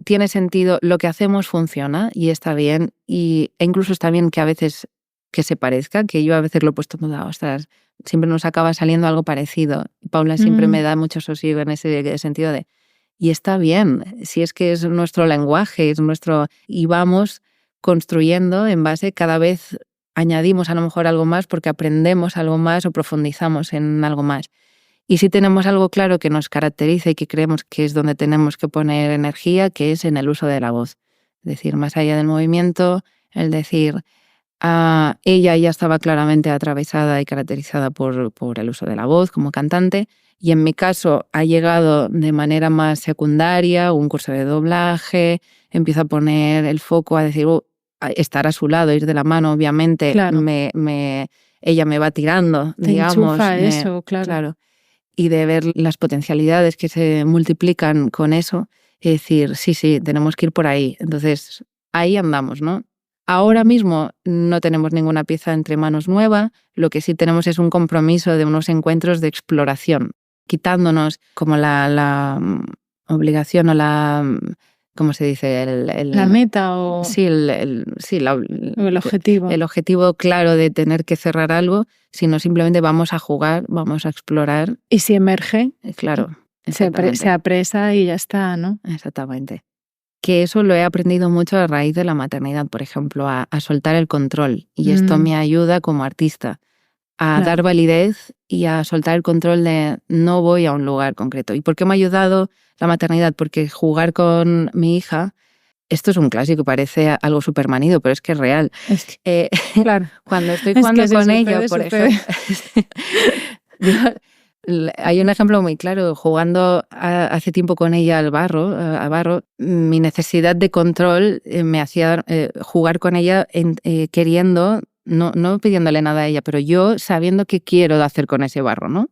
tiene sentido, lo que hacemos funciona y está bien. E incluso está bien que a veces que se parezca, que yo a veces lo he puesto toda, ostras, siempre nos acaba saliendo algo parecido. Paula siempre me da mucho sosiego en ese sentido de, y está bien, si es que es nuestro lenguaje, es nuestro, y vamos construyendo en base, cada vez añadimos a lo mejor algo más porque aprendemos algo más o profundizamos en algo más. Y si tenemos algo claro que nos caracteriza y que creemos que es donde tenemos que poner energía, que es en el uso de la voz. Es decir, más allá del movimiento, el decir, ella ya estaba claramente atravesada y caracterizada por el uso de la voz como cantante, y en mi caso ha llegado de manera más secundaria, un curso de doblaje, empiezo a poner el foco, a decir, estar a su lado, ir de la mano, obviamente, claro. Ella me va tirando, te digamos. Enchufa eso, claro. Y de ver las potencialidades que se multiplican con eso, y decir, sí, tenemos que ir por ahí. Entonces, ahí andamos, ¿no? Ahora mismo no tenemos ninguna pieza entre manos nueva, lo que sí tenemos es un compromiso de unos encuentros de exploración, quitándonos como la obligación o la, ¿cómo se dice? La meta o... Sí, el objetivo. El objetivo claro de tener que cerrar algo, sino simplemente vamos a jugar, vamos a explorar. Y si emerge, claro, se apresa y ya está, ¿no? Exactamente. Que eso lo he aprendido mucho a raíz de la maternidad, por ejemplo, a soltar el control. Y esto me ayuda como artista a dar validez y a soltar el control de no voy a un lugar concreto. ¿Y por qué me ha ayudado la maternidad? Porque jugar con mi hija, esto es un clásico, parece algo súper manido, pero es que es real. Claro. Cuando estoy jugando con ella, por ejemplo... Hay un ejemplo muy claro, jugando hace tiempo con ella a barro, mi necesidad de control me hacía jugar con ella queriendo, no pidiéndole nada a ella, pero yo sabiendo qué quiero hacer con ese barro, ¿no?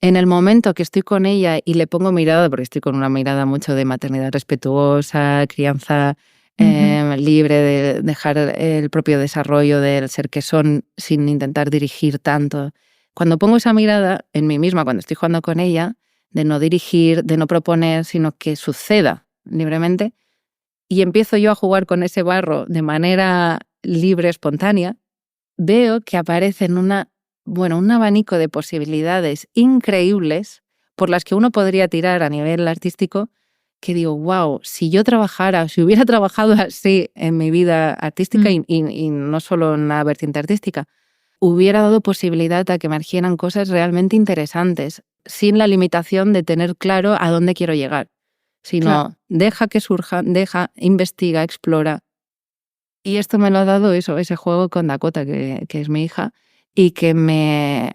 En el momento que estoy con ella y le pongo mirada, porque estoy con una mirada mucho de maternidad respetuosa, crianza libre, de dejar el propio desarrollo del ser que son sin intentar dirigir tanto. Cuando pongo esa mirada en mí misma, cuando estoy jugando con ella, de no dirigir, de no proponer, sino que suceda libremente, y empiezo yo a jugar con ese barro de manera libre, espontánea, veo que aparecen un abanico de posibilidades increíbles por las que uno podría tirar a nivel artístico, que digo, wow, si hubiera trabajado así en mi vida artística y no solo en la vertiente artística, hubiera dado posibilidad a que emergieran cosas realmente interesantes. sin la limitación de tener claro a dónde quiero llegar, sino deja que surja, investiga, explora. Y esto me lo ha dado ese juego con Dakota, que es mi hija, y que me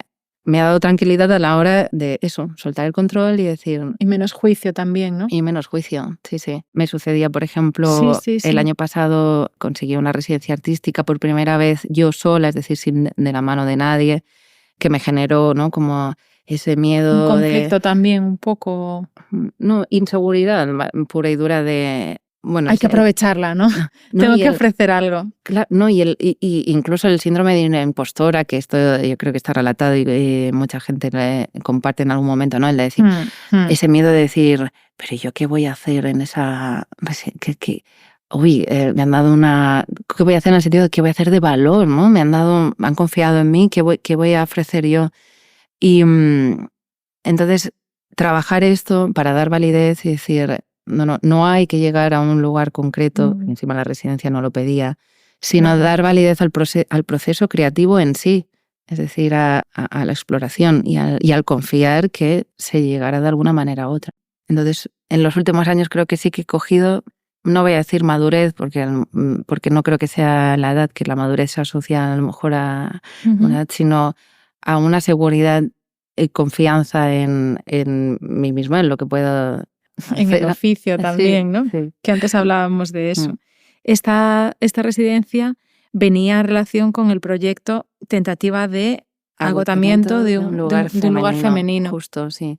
ha dado tranquilidad a la hora de soltar el control y decir... Y menos juicio también, ¿no? Y menos juicio, sí. Me sucedía, por ejemplo, el año pasado conseguí una residencia artística por primera vez yo sola, es decir, sin de la mano de nadie, que me generó, ¿no?, como ese miedo. Un conflicto también, un poco... No, inseguridad pura y dura de... Bueno, hay que aprovecharla, ¿no? Tengo que ofrecer algo. Claro, no, y incluso el síndrome de una impostora, que esto yo creo que está relatado y mucha gente comparte en algún momento, ¿no? El de decir, ese miedo de decir, pero ¿yo qué voy a hacer en esa... me han dado una... ¿Qué voy a hacer en el sentido de qué voy a hacer de valor, ¿no? Han confiado en mí, ¿qué voy a ofrecer yo? Y entonces, trabajar esto para dar validez y decir... No hay que llegar a un lugar concreto, encima la residencia no lo pedía, sino dar validez al proceso creativo en sí, es decir, a la exploración y al confiar que se llegará de alguna manera a otra. Entonces, en los últimos años creo que sí que he cogido, no voy a decir madurez, porque no creo que sea la edad, que la madurez se asocia a lo mejor a una edad, sino a una seguridad y confianza en mí misma, en lo que puedo... En el oficio también, ¿no? Sí. Que antes hablábamos de eso. Esta residencia venía en relación con el proyecto Tentativa de agotamiento de un lugar femenino. Justo, sí.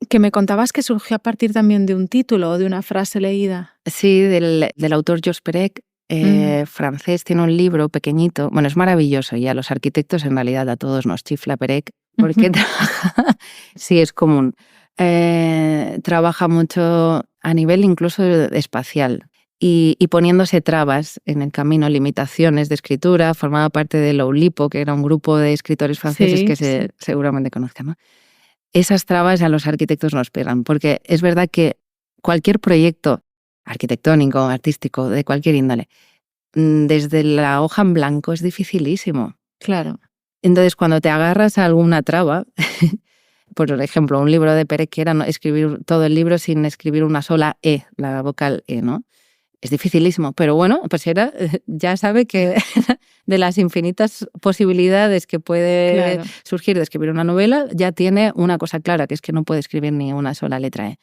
Que me contabas que surgió a partir también de un título o de una frase leída. Sí, del autor Georges Perec, francés, tiene un libro pequeñito. Bueno, es maravilloso y a los arquitectos en realidad a todos nos chifla Perec, porque sí, es común. Trabaja mucho a nivel incluso espacial y poniéndose trabas en el camino, limitaciones de escritura. Formaba parte de Oulipo, que era un grupo de escritores franceses que seguramente conozcan, ¿no? Esas trabas a los arquitectos nos pegan, porque es verdad que cualquier proyecto arquitectónico, artístico, de cualquier índole, desde la hoja en blanco es dificilísimo. Claro. Entonces, cuando te agarras a alguna traba... Por ejemplo, un libro de Perec que era escribir todo el libro sin escribir una sola E, la vocal E, ¿no? Es dificilísimo, pero bueno, pues ya sabe que de las infinitas posibilidades que puede surgir de escribir una novela, ya tiene una cosa clara, que es que no puede escribir ni una sola letra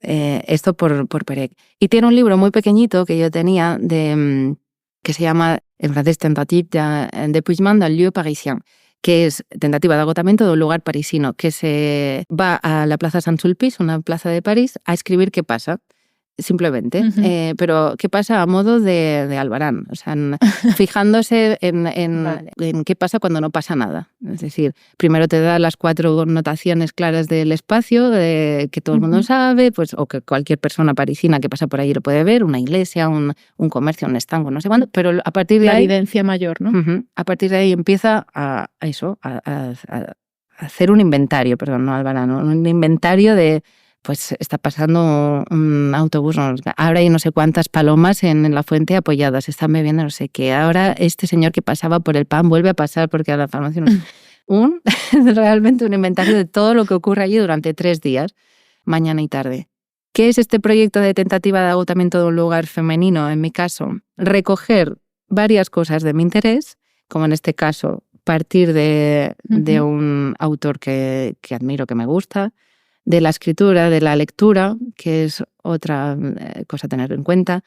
E. Esto por Perec. Y tiene un libro muy pequeñito que yo tenía que se llama, en francés, Tentative d'épuisement d'un lieu parisien, que es tentativa de agotamiento de un lugar parisino, que se va a la Plaza Saint-Sulpice, una plaza de París, a escribir qué pasa, simplemente. Pero qué pasa a modo de Albarán, o sea, fijándose en qué pasa cuando no pasa nada. Es decir, primero te da las 4 notaciones claras del espacio, que todo el mundo sabe, pues, o que cualquier persona parisina que pasa por ahí lo puede ver, una iglesia, un comercio, un estanco, no sé cuándo, pero a partir de ahí... La evidencia mayor, ¿no? A partir de ahí empieza a hacer un inventario, perdón, no Albarán, un inventario de... Pues está pasando un autobús, ahora hay no sé cuántas palomas en la fuente apoyadas, están bebiendo no sé qué, ahora este señor que pasaba por el pan vuelve a pasar porque a la farmacia realmente un inventario de todo lo que ocurre allí durante 3 días, mañana y tarde. ¿Qué es este proyecto de tentativa de agotamiento de un lugar femenino? En mi caso, recoger varias cosas de mi interés, como en este caso, partir de un autor que admiro, que me gusta, de la escritura, de la lectura, que es otra cosa a tener en cuenta,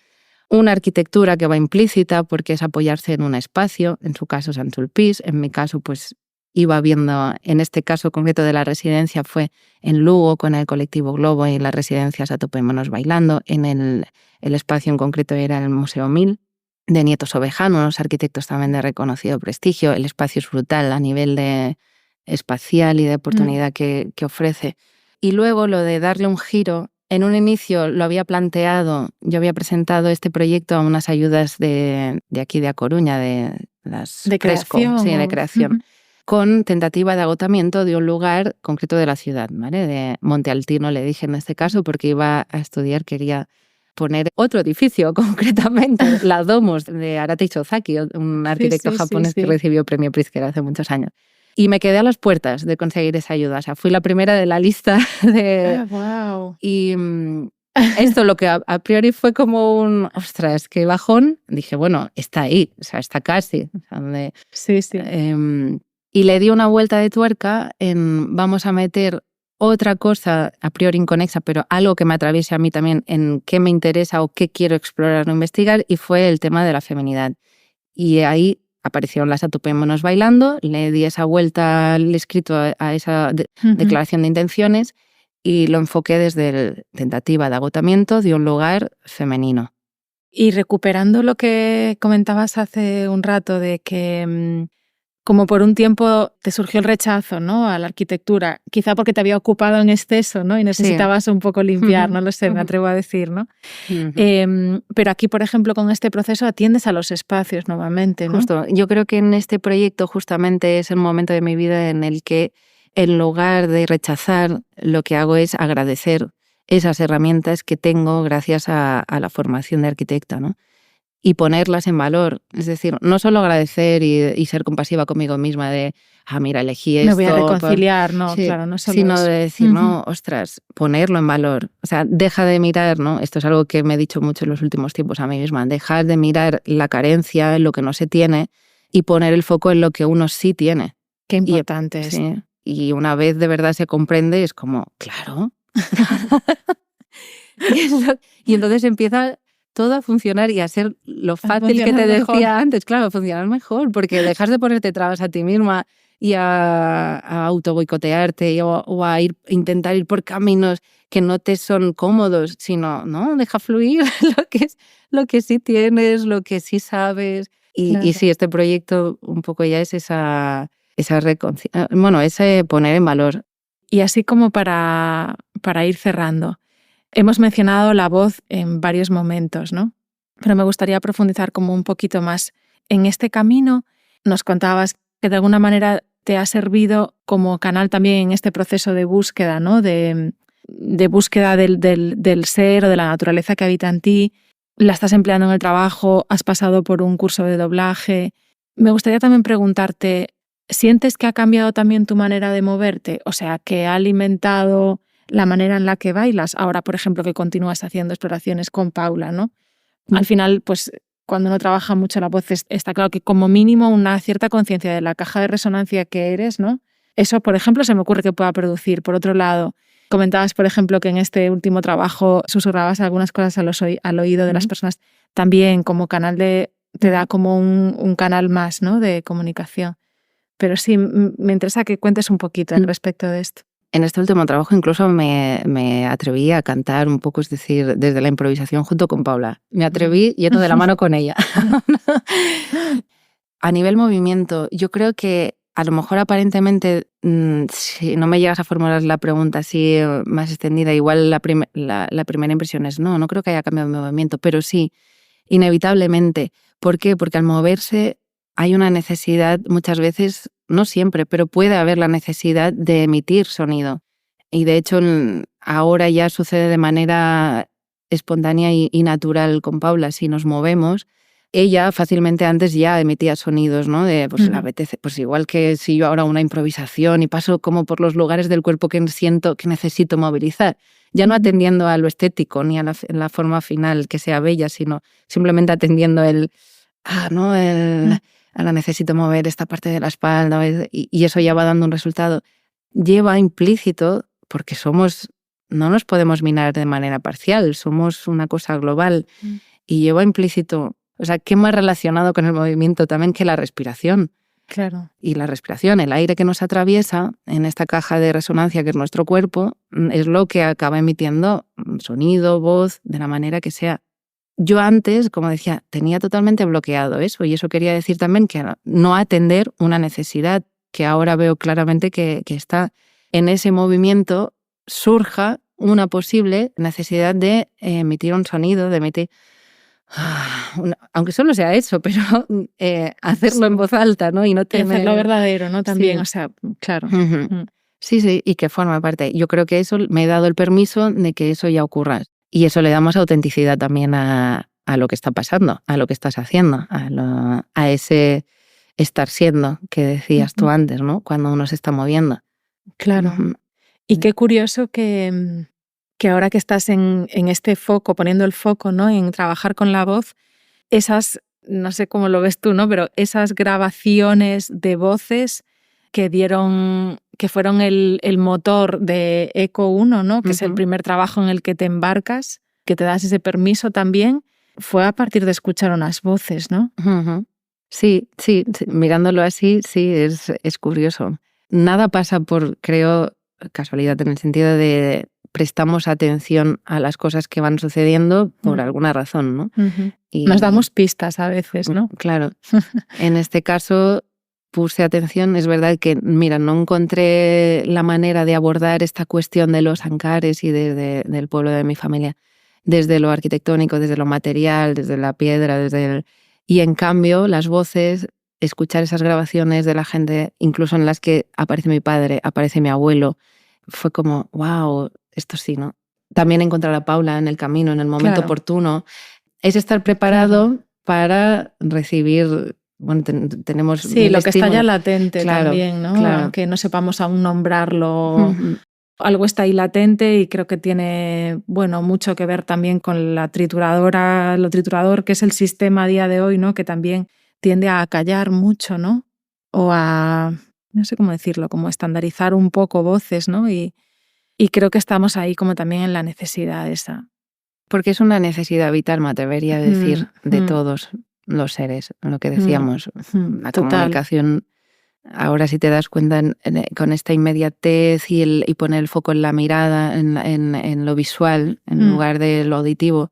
una arquitectura que va implícita porque es apoyarse en un espacio, en su caso Saint-Sulpice, en mi caso pues iba viendo, en este caso concreto de la residencia fue en Lugo con el colectivo Globo y las residencias A Tope Manos Bailando, en el espacio en concreto era el Museo 1000 de Nieto Sobejano, unos arquitectos también de reconocido prestigio. El espacio es brutal a nivel de espacial y de oportunidad que ofrece. Y luego lo de darle un giro, en un inicio lo había planteado, yo había presentado este proyecto a unas ayudas de aquí de A Coruña, de las de Fresco, creación. Sí, de creación, con tentativa de agotamiento de un lugar concreto de la ciudad, ¿vale? De Monte Altino le dije en este caso, porque iba a estudiar, quería poner otro edificio, concretamente, la Domus de Arata Isozaki, un arquitecto japonés que recibió premio Pritzker hace muchos años. Y me quedé a las puertas de conseguir esa ayuda. O sea, fui la primera de la lista de... Wow. Y esto lo que a priori fue como un, ostras, qué bajón. Dije, bueno, está ahí, o sea, está casi. O sea, donde, Sí. Y le di una vuelta de tuerca en vamos a meter otra cosa a priori inconexa, pero algo que me atraviese a mí también en qué me interesa o qué quiero explorar o investigar, y fue el tema de la feminidad. Y ahí aparecieron las Atopémonos bailando, le di esa vuelta al escrito a esa declaración de intenciones y lo enfoqué desde la tentativa de agotamiento de un lugar femenino. Y recuperando lo que comentabas hace un rato de que como por un tiempo te surgió el rechazo, ¿no?, a la arquitectura, quizá porque te había ocupado en exceso, ¿no?, y necesitabas un poco limpiar, no lo sé, me atrevo a decir, ¿no? Pero aquí, por ejemplo, con este proceso atiendes a los espacios nuevamente, ¿no? Justo, yo creo que en este proyecto justamente es el momento de mi vida en el que, en lugar de rechazar, lo que hago es agradecer esas herramientas que tengo gracias a la formación de arquitecta, ¿no? Y ponerlas en valor. Es decir, no solo agradecer y ser compasiva conmigo misma de, mira, elegí esto. Me voy a reconciliar, no, sí, claro, no solo sino eso. de decir, no, ostras, ponerlo en valor. O sea, deja de mirar, ¿no? Esto es algo que me he dicho mucho en los últimos tiempos a mí misma, dejar de mirar la carencia, en lo que no se tiene, y poner el foco en lo que uno sí tiene. Qué importante es. Sí, y una vez de verdad se comprende, es como, claro. Y entonces empieza todo a funcionar y a ser lo fácil que te decía antes, claro, a funcionar mejor, porque dejas de ponerte trabas a ti misma y a autoboicotearte o a intentar ir por caminos que no te son cómodos, sino, no, deja fluir lo que sí tienes, lo que sí sabes. Y sí, este proyecto un poco ya es ese poner en valor. Y así como para ir cerrando, hemos mencionado la voz en varios momentos, ¿no? Pero me gustaría profundizar como un poquito más en este camino. Nos contabas que de alguna manera te ha servido como canal también en este proceso de búsqueda, ¿no? De búsqueda del ser o de la naturaleza que habita en ti. La estás empleando en el trabajo, has pasado por un curso de doblaje. Me gustaría también preguntarte, ¿sientes que ha cambiado también tu manera de moverte? O sea, que ha alimentado la manera en la que bailas, ahora, por ejemplo, que continúas haciendo exploraciones con Paula, ¿no? Al final, pues, cuando uno trabaja mucho la voz, está claro que como mínimo una cierta conciencia de la caja de resonancia que eres, ¿no? Eso, por ejemplo, se me ocurre que pueda producir. Por otro lado, comentabas, por ejemplo, que en este último trabajo susurrabas algunas cosas al oído de las personas. También como canal te da como un canal más, ¿no?, de comunicación. Pero sí, me interesa que cuentes un poquito al respecto de esto. En este último trabajo incluso me atreví a cantar un poco, es decir, desde la improvisación junto con Paula. Me atreví yendo de la mano con ella. A nivel movimiento, yo creo que a lo mejor aparentemente, si no me llegas a formular la pregunta así más extendida, igual la primera impresión es no creo que haya cambiado mi movimiento, pero sí, inevitablemente. ¿Por qué? Porque al moverse hay una necesidad muchas veces, no siempre, pero puede haber la necesidad de emitir sonido. Y de hecho ahora ya sucede de manera espontánea y natural con Paula. Si nos movemos, ella fácilmente antes ya emitía sonidos, ¿no? De, pues le apetece, pues igual que si yo ahora una improvisación y paso como por los lugares del cuerpo que siento que necesito movilizar. Ya no atendiendo a lo estético ni a la forma final que sea bella, sino simplemente atendiendo ahora necesito mover esta parte de la espalda, y eso ya va dando un resultado. Lleva implícito, porque no nos podemos mirar de manera parcial, somos una cosa global, y lleva implícito, o sea, ¿qué más relacionado con el movimiento también que la respiración? Claro. Y la respiración, el aire que nos atraviesa en esta caja de resonancia que es nuestro cuerpo, es lo que acaba emitiendo sonido, voz, de la manera que sea. Yo antes, como decía, tenía totalmente bloqueado eso, y eso quería decir también que no atender una necesidad que ahora veo claramente que está en ese movimiento, surja una posible necesidad de emitir un sonido, de emitir, aunque solo sea eso, pero hacerlo en voz alta, ¿no? Y no hacerlo verdadero, ¿no? También, sí. O sea, claro. Sí, y que forma parte. Yo creo que eso me he dado el permiso de que eso ya ocurra. Y eso le damos autenticidad también a lo que está pasando, a lo que estás haciendo, a ese estar siendo, que decías tú antes, ¿no? Cuando uno se está moviendo. Claro. Y qué curioso que ahora que estás en este foco, poniendo el foco, ¿no? En trabajar con la voz, esas, no sé cómo lo ves tú, ¿no? Pero esas grabaciones de voces que fueron el motor de Eco 1, ¿no? Que es el primer trabajo en el que te embarcas, que te das ese permiso también, fue a partir de escuchar unas voces, ¿no? Sí, mirándolo así, sí, es curioso. Nada pasa por, creo, casualidad, en el sentido de prestamos atención a las cosas que van sucediendo por alguna razón, ¿no? Y nos damos pistas a veces, ¿no? Claro. En este caso puse atención, es verdad que, mira, no encontré la manera de abordar esta cuestión de los Ancares y del pueblo de mi familia, desde lo arquitectónico, desde lo material, desde la piedra, y en cambio las voces, escuchar esas grabaciones de la gente, incluso en las que aparece mi padre, aparece mi abuelo, fue como, wow, esto sí, ¿no? También encontrar a Paula en el camino, en el momento oportuno, es estar preparado para recibir. Bueno, tenemos... Sí, lo que está ya latente también, ¿no? Claro. Aunque no sepamos aún nombrarlo, algo está ahí latente y creo que tiene, bueno, mucho que ver también con la trituradora, lo triturador que es el sistema a día de hoy, ¿no? Que también tiende a callar mucho, ¿no? O a, no sé cómo decirlo, como estandarizar un poco voces, ¿no? Y creo que estamos ahí como también en la necesidad esa. Porque es una necesidad vital, me atrevería a decir, de todos los seres, lo que decíamos, la comunicación. Ahora si te das cuenta con esta inmediatez y poner el foco en la mirada, en lo visual, en lugar de lo auditivo.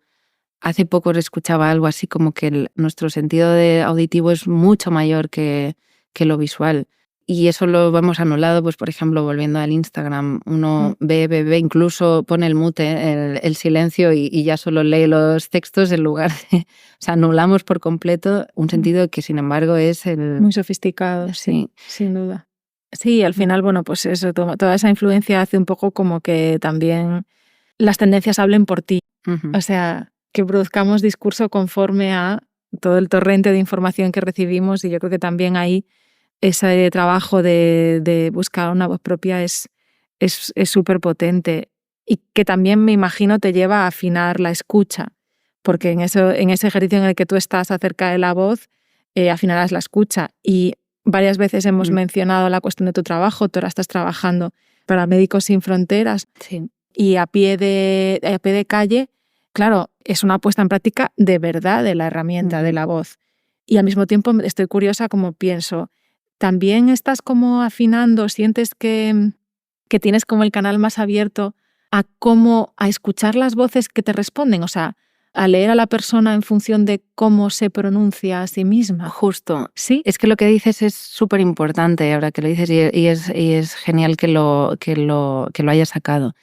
Hace poco escuchaba algo así como que nuestro sentido de auditivo es mucho mayor que lo visual. Y eso lo vemos anulado, pues por ejemplo, volviendo al Instagram, uno ve, incluso pone el mute, el silencio y ya solo lee los textos en lugar de... O sea, anulamos por completo un sentido que sin embargo es muy sofisticado, sí, sin duda. Sí, al final, bueno, pues eso, toda esa influencia hace un poco como que también las tendencias hablen por ti. O sea, que produzcamos discurso conforme a todo el torrente de información que recibimos, y yo creo que también ahí ese trabajo de buscar una voz propia es súper potente, y que también me imagino te lleva a afinar la escucha, porque en ese ejercicio en el que tú estás acerca de la voz, afinarás la escucha. Y varias veces hemos mencionado la cuestión de tu trabajo. Tú ahora estás trabajando para Médicos Sin Fronteras, y a pie de calle, claro, es una puesta en práctica de verdad de la herramienta de la voz. Y al mismo tiempo estoy curiosa, como pienso, ¿también estás como afinando, sientes que tienes como el canal más abierto a escuchar las voces que te responden? O sea, a leer a la persona en función de cómo se pronuncia a sí misma. Justo. Sí. Es que lo que dices es súper importante ahora que lo dices, y es genial que lo hayas sacado.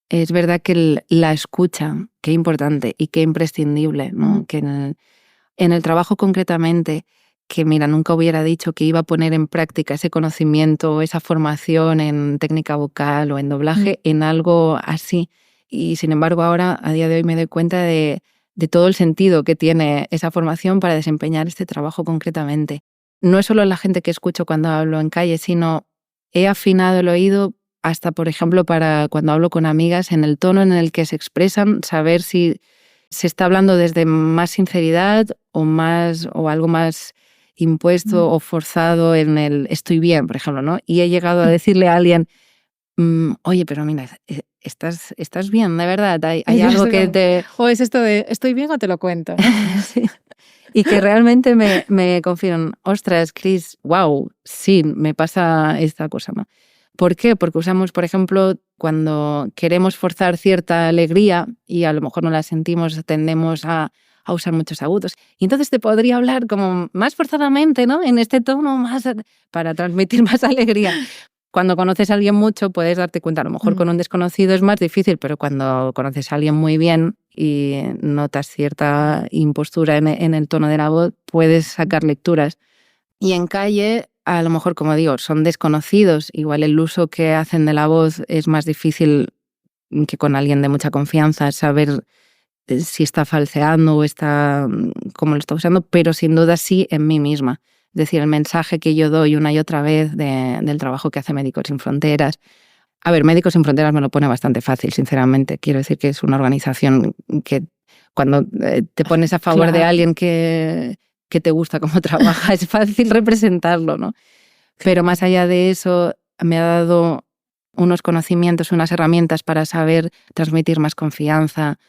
Es verdad que la escucha, qué importante y qué imprescindible, ¿no? Que en el trabajo concretamente, que mira, nunca hubiera dicho que iba a poner en práctica ese conocimiento, esa formación en técnica vocal o en doblaje en algo así. Y sin embargo ahora, a día de hoy, me doy cuenta de todo el sentido que tiene esa formación para desempeñar este trabajo concretamente. No es solo la gente que escucho cuando hablo en calle, sino he afinado el oído hasta, por ejemplo, para cuando hablo con amigas, en el tono en el que se expresan, saber si se está hablando desde más sinceridad o algo más impuesto o forzado en el estoy bien, por ejemplo, ¿no? Y he llegado a decirle a alguien, oye, pero mira, ¿estás bien, de verdad? ¿Hay algo que te...? O es esto de estoy bien o te lo cuento, ¿no? Sí. Y que realmente me confirman, ostras, Cris, wow, sí, me pasa esta cosa, ¿no? ¿Por qué? Porque usamos, por ejemplo, cuando queremos forzar cierta alegría y a lo mejor no la sentimos, tendemos a usar muchos agudos. Y entonces te podría hablar como más forzadamente, ¿no? En este tono más para transmitir más alegría. Cuando conoces a alguien mucho puedes darte cuenta, a lo mejor con un desconocido es más difícil, pero cuando conoces a alguien muy bien y notas cierta impostura en el tono de la voz, puedes sacar lecturas. Y en calle, a lo mejor, como digo, son desconocidos. Igual el uso que hacen de la voz es más difícil que con alguien de mucha confianza saber si está falseando o está cómo lo está usando, pero sin duda sí en mí misma. Es decir, el mensaje que yo doy una y otra vez del trabajo que hace Médicos Sin Fronteras. A ver, Médicos Sin Fronteras me lo pone bastante fácil, sinceramente. Quiero decir que es una organización que cuando te pones a favor de alguien que te gusta cómo trabaja, es fácil representarlo, ¿no? Pero más allá de eso, me ha dado unos conocimientos, unas herramientas para saber transmitir más confianza.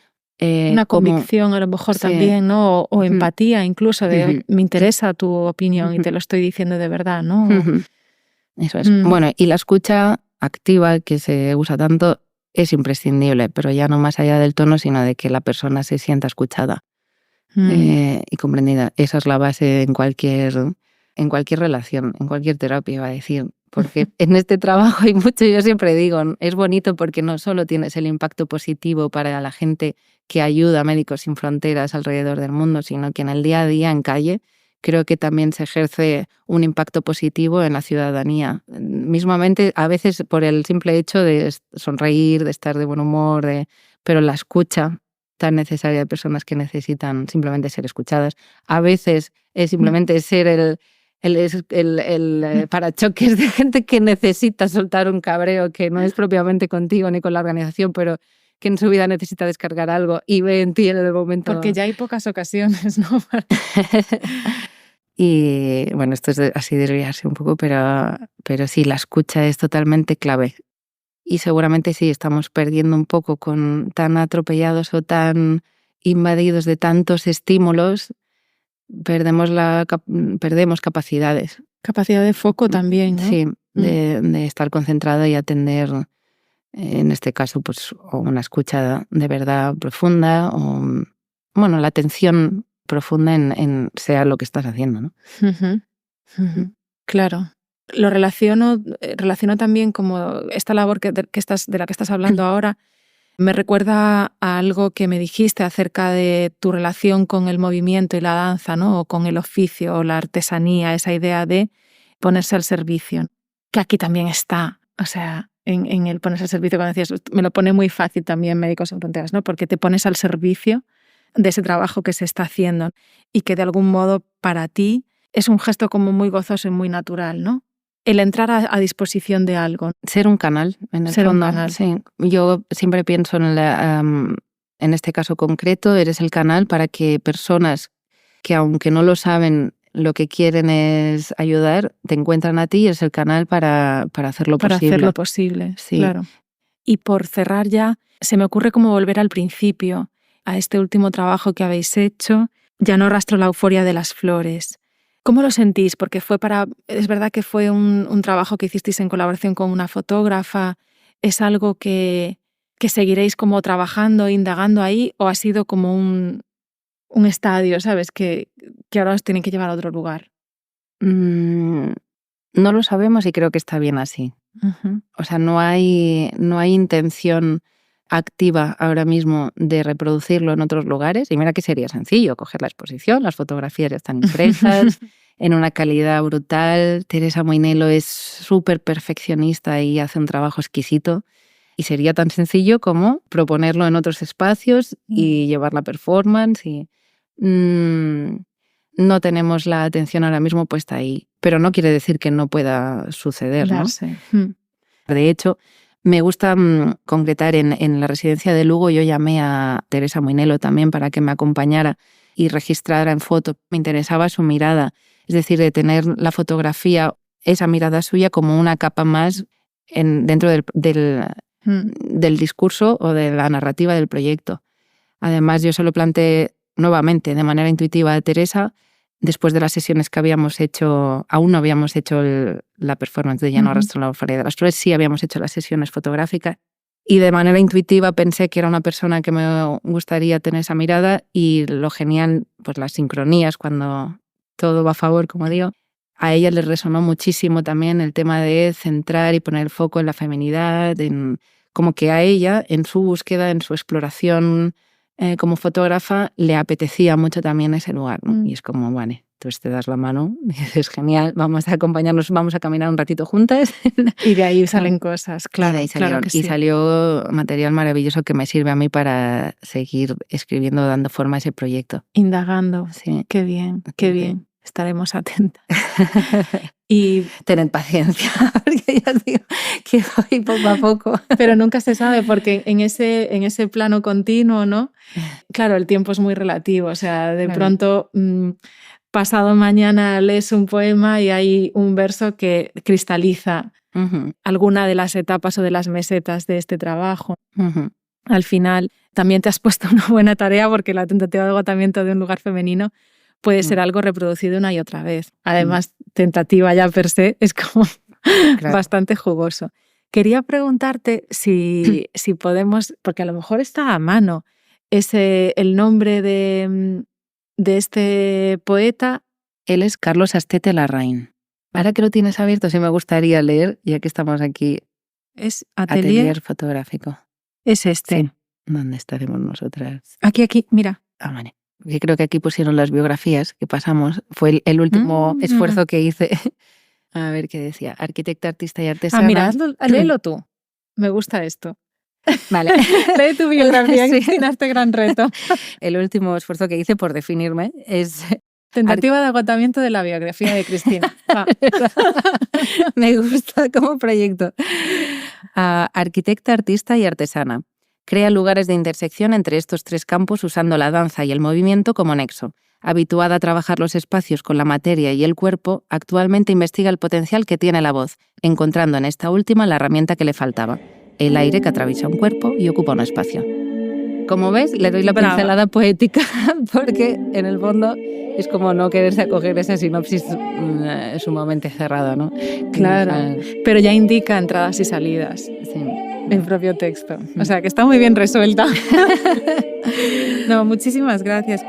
Una convicción a lo mejor también, ¿no? O empatía incluso, de me interesa tu opinión y te lo estoy diciendo de verdad, ¿no? Eso es. Bueno, y la escucha activa, que se usa tanto, es imprescindible, pero ya no más allá del tono, sino de que la persona se sienta escuchada y comprendida. Esa es la base en cualquier relación, en cualquier terapia, iba a decir. Porque en este trabajo hay mucho, yo siempre digo, es bonito porque no solo tienes el impacto positivo para la gente que ayuda a Médicos Sin Fronteras alrededor del mundo, sino que en el día a día, en calle, creo que también se ejerce un impacto positivo en la ciudadanía. Mismamente, a veces por el simple hecho de sonreír, de estar de buen humor, pero la escucha tan necesaria de personas que necesitan simplemente ser escuchadas. A veces es simplemente ser el parachoques de gente que necesita soltar un cabreo que no es propiamente contigo ni con la organización, pero que en su vida necesita descargar algo y ve en ti en el momento. Porque ya hay pocas ocasiones, ¿no? Y bueno, esto es así desviarse un poco, pero sí, la escucha es totalmente clave. Y seguramente sí, estamos perdiendo un poco con tan atropellados o tan invadidos de tantos estímulos, perdemos capacidades. Capacidad de foco también, ¿no? Sí, de estar concentrada y atender, en este caso, pues o una escucha de verdad profunda o, bueno, la atención profunda en sea lo que estás haciendo, ¿no? Claro. Lo relaciono también como esta labor de la que estás hablando ahora. Me recuerda a algo que me dijiste acerca de tu relación con el movimiento y la danza, ¿no? O con el oficio o la artesanía, esa idea de ponerse al servicio, que aquí también está, o sea, en el ponerse al servicio, cuando decías, me lo pone muy fácil también Médicos Sin Fronteras, ¿no? Porque te pones al servicio de ese trabajo que se está haciendo y que de algún modo para ti es un gesto como muy gozoso y muy natural, ¿no? El entrar a disposición de algo. Ser un canal, en el fondo. Un canal. Sí. Yo siempre pienso en este caso concreto, eres el canal para que personas que, aunque no lo saben, lo que quieren es ayudar, te encuentran a ti y eres el canal para hacerlo posible. Para hacerlo posible, sí. Claro. Y por cerrar ya, se me ocurre como volver al principio, a este último trabajo que habéis hecho, Ya no rastro la euforia de las flores. ¿Cómo lo sentís? Porque es verdad que fue un trabajo que hicisteis en colaboración con una fotógrafa. ¿Es algo que seguiréis como trabajando, indagando ahí, o ha sido como un estadio, ¿sabes? Que ahora os tienen que llevar a otro lugar. No lo sabemos y creo que está bien así. O sea, no hay intención activa ahora mismo de reproducirlo en otros lugares. Y mira que sería sencillo coger la exposición, las fotografías ya están impresas, en una calidad brutal. Teresa Moinelo es súper perfeccionista y hace un trabajo exquisito. Y sería tan sencillo como proponerlo en otros espacios y llevar la performance. No tenemos la atención ahora mismo puesta ahí, pero no quiere decir que no pueda suceder, Darse. ¿no? De hecho, me gusta concretar en la residencia de Lugo. Yo llamé a Teresa Moinelo también para que me acompañara y registrara en foto. Me interesaba su mirada, es decir, de tener la fotografía, esa mirada suya como una capa más dentro del discurso o de la narrativa del proyecto. Además, yo se lo planteé nuevamente de manera intuitiva a Teresa. Después de las sesiones que habíamos hecho, aún no habíamos hecho la performance de Ya no rastro la euforia de las flores, sí habíamos hecho las sesiones fotográficas y de manera intuitiva pensé que era una persona que me gustaría tener esa mirada y lo genial, pues las sincronías, cuando todo va a favor, como digo, a ella le resonó muchísimo también el tema de centrar y poner el foco en la feminidad, como que a ella, en su búsqueda, en su exploración como fotógrafa, le apetecía mucho también ese lugar, ¿no? Y es como, vale, entonces te das la mano y dices, genial, vamos a acompañarnos, vamos a caminar un ratito juntas. Y de ahí salen cosas, claro. Y de ahí claro que sí. Y salió material maravilloso que me sirve a mí para seguir escribiendo, dando forma a ese proyecto. Indagando. Sí. Qué bien, qué bien. Estaremos atentas. Y tened paciencia, porque ya os digo que voy poco a poco. Pero nunca se sabe, porque en ese plano continuo, ¿no? Claro, el tiempo es muy relativo. O sea, de pronto, pasado mañana lees un poema y hay un verso que cristaliza alguna de las etapas o de las mesetas de este trabajo. Al final, también te has puesto una buena tarea, porque la tentativa de agotamiento de un lugar femenino puede ser algo reproducido una y otra vez. Además, tentativa ya per se es como bastante jugoso. Quería preguntarte si podemos, porque a lo mejor está a mano, el nombre de este poeta. Él es Carlos Astete Larraín. Ahora que lo tienes abierto, sí me gustaría leer, ya que estamos aquí. Es Atelier fotográfico. Es este. Sí. ¿Dónde estaremos nosotras? Aquí, mira. Ah, vale. Yo creo que aquí pusieron las biografías que pasamos. Fue el último esfuerzo que hice. A ver qué decía. Arquitecta, artista y artesana. Mira, léelo tú. Me gusta esto. Vale. Lee tu biografía, sí. En este gran reto. El último esfuerzo que hice por definirme es... Tentativa de agotamiento de la biografía de Cristina. Me gusta como proyecto. Arquitecta, artista y artesana. Crea lugares de intersección entre estos tres campos usando la danza y el movimiento como nexo. Habituada a trabajar los espacios con la materia y el cuerpo, actualmente investiga el potencial que tiene la voz, encontrando en esta última la herramienta que le faltaba, el aire que atraviesa un cuerpo y ocupa un espacio. Como ves, le doy la pincelada poética, porque en el fondo es como no quererse acoger esa sinopsis sumamente cerrada, ¿no? Claro, pero ya indica entradas y salidas. Sí. El propio texto. O sea, que está muy bien resuelta. No, muchísimas gracias.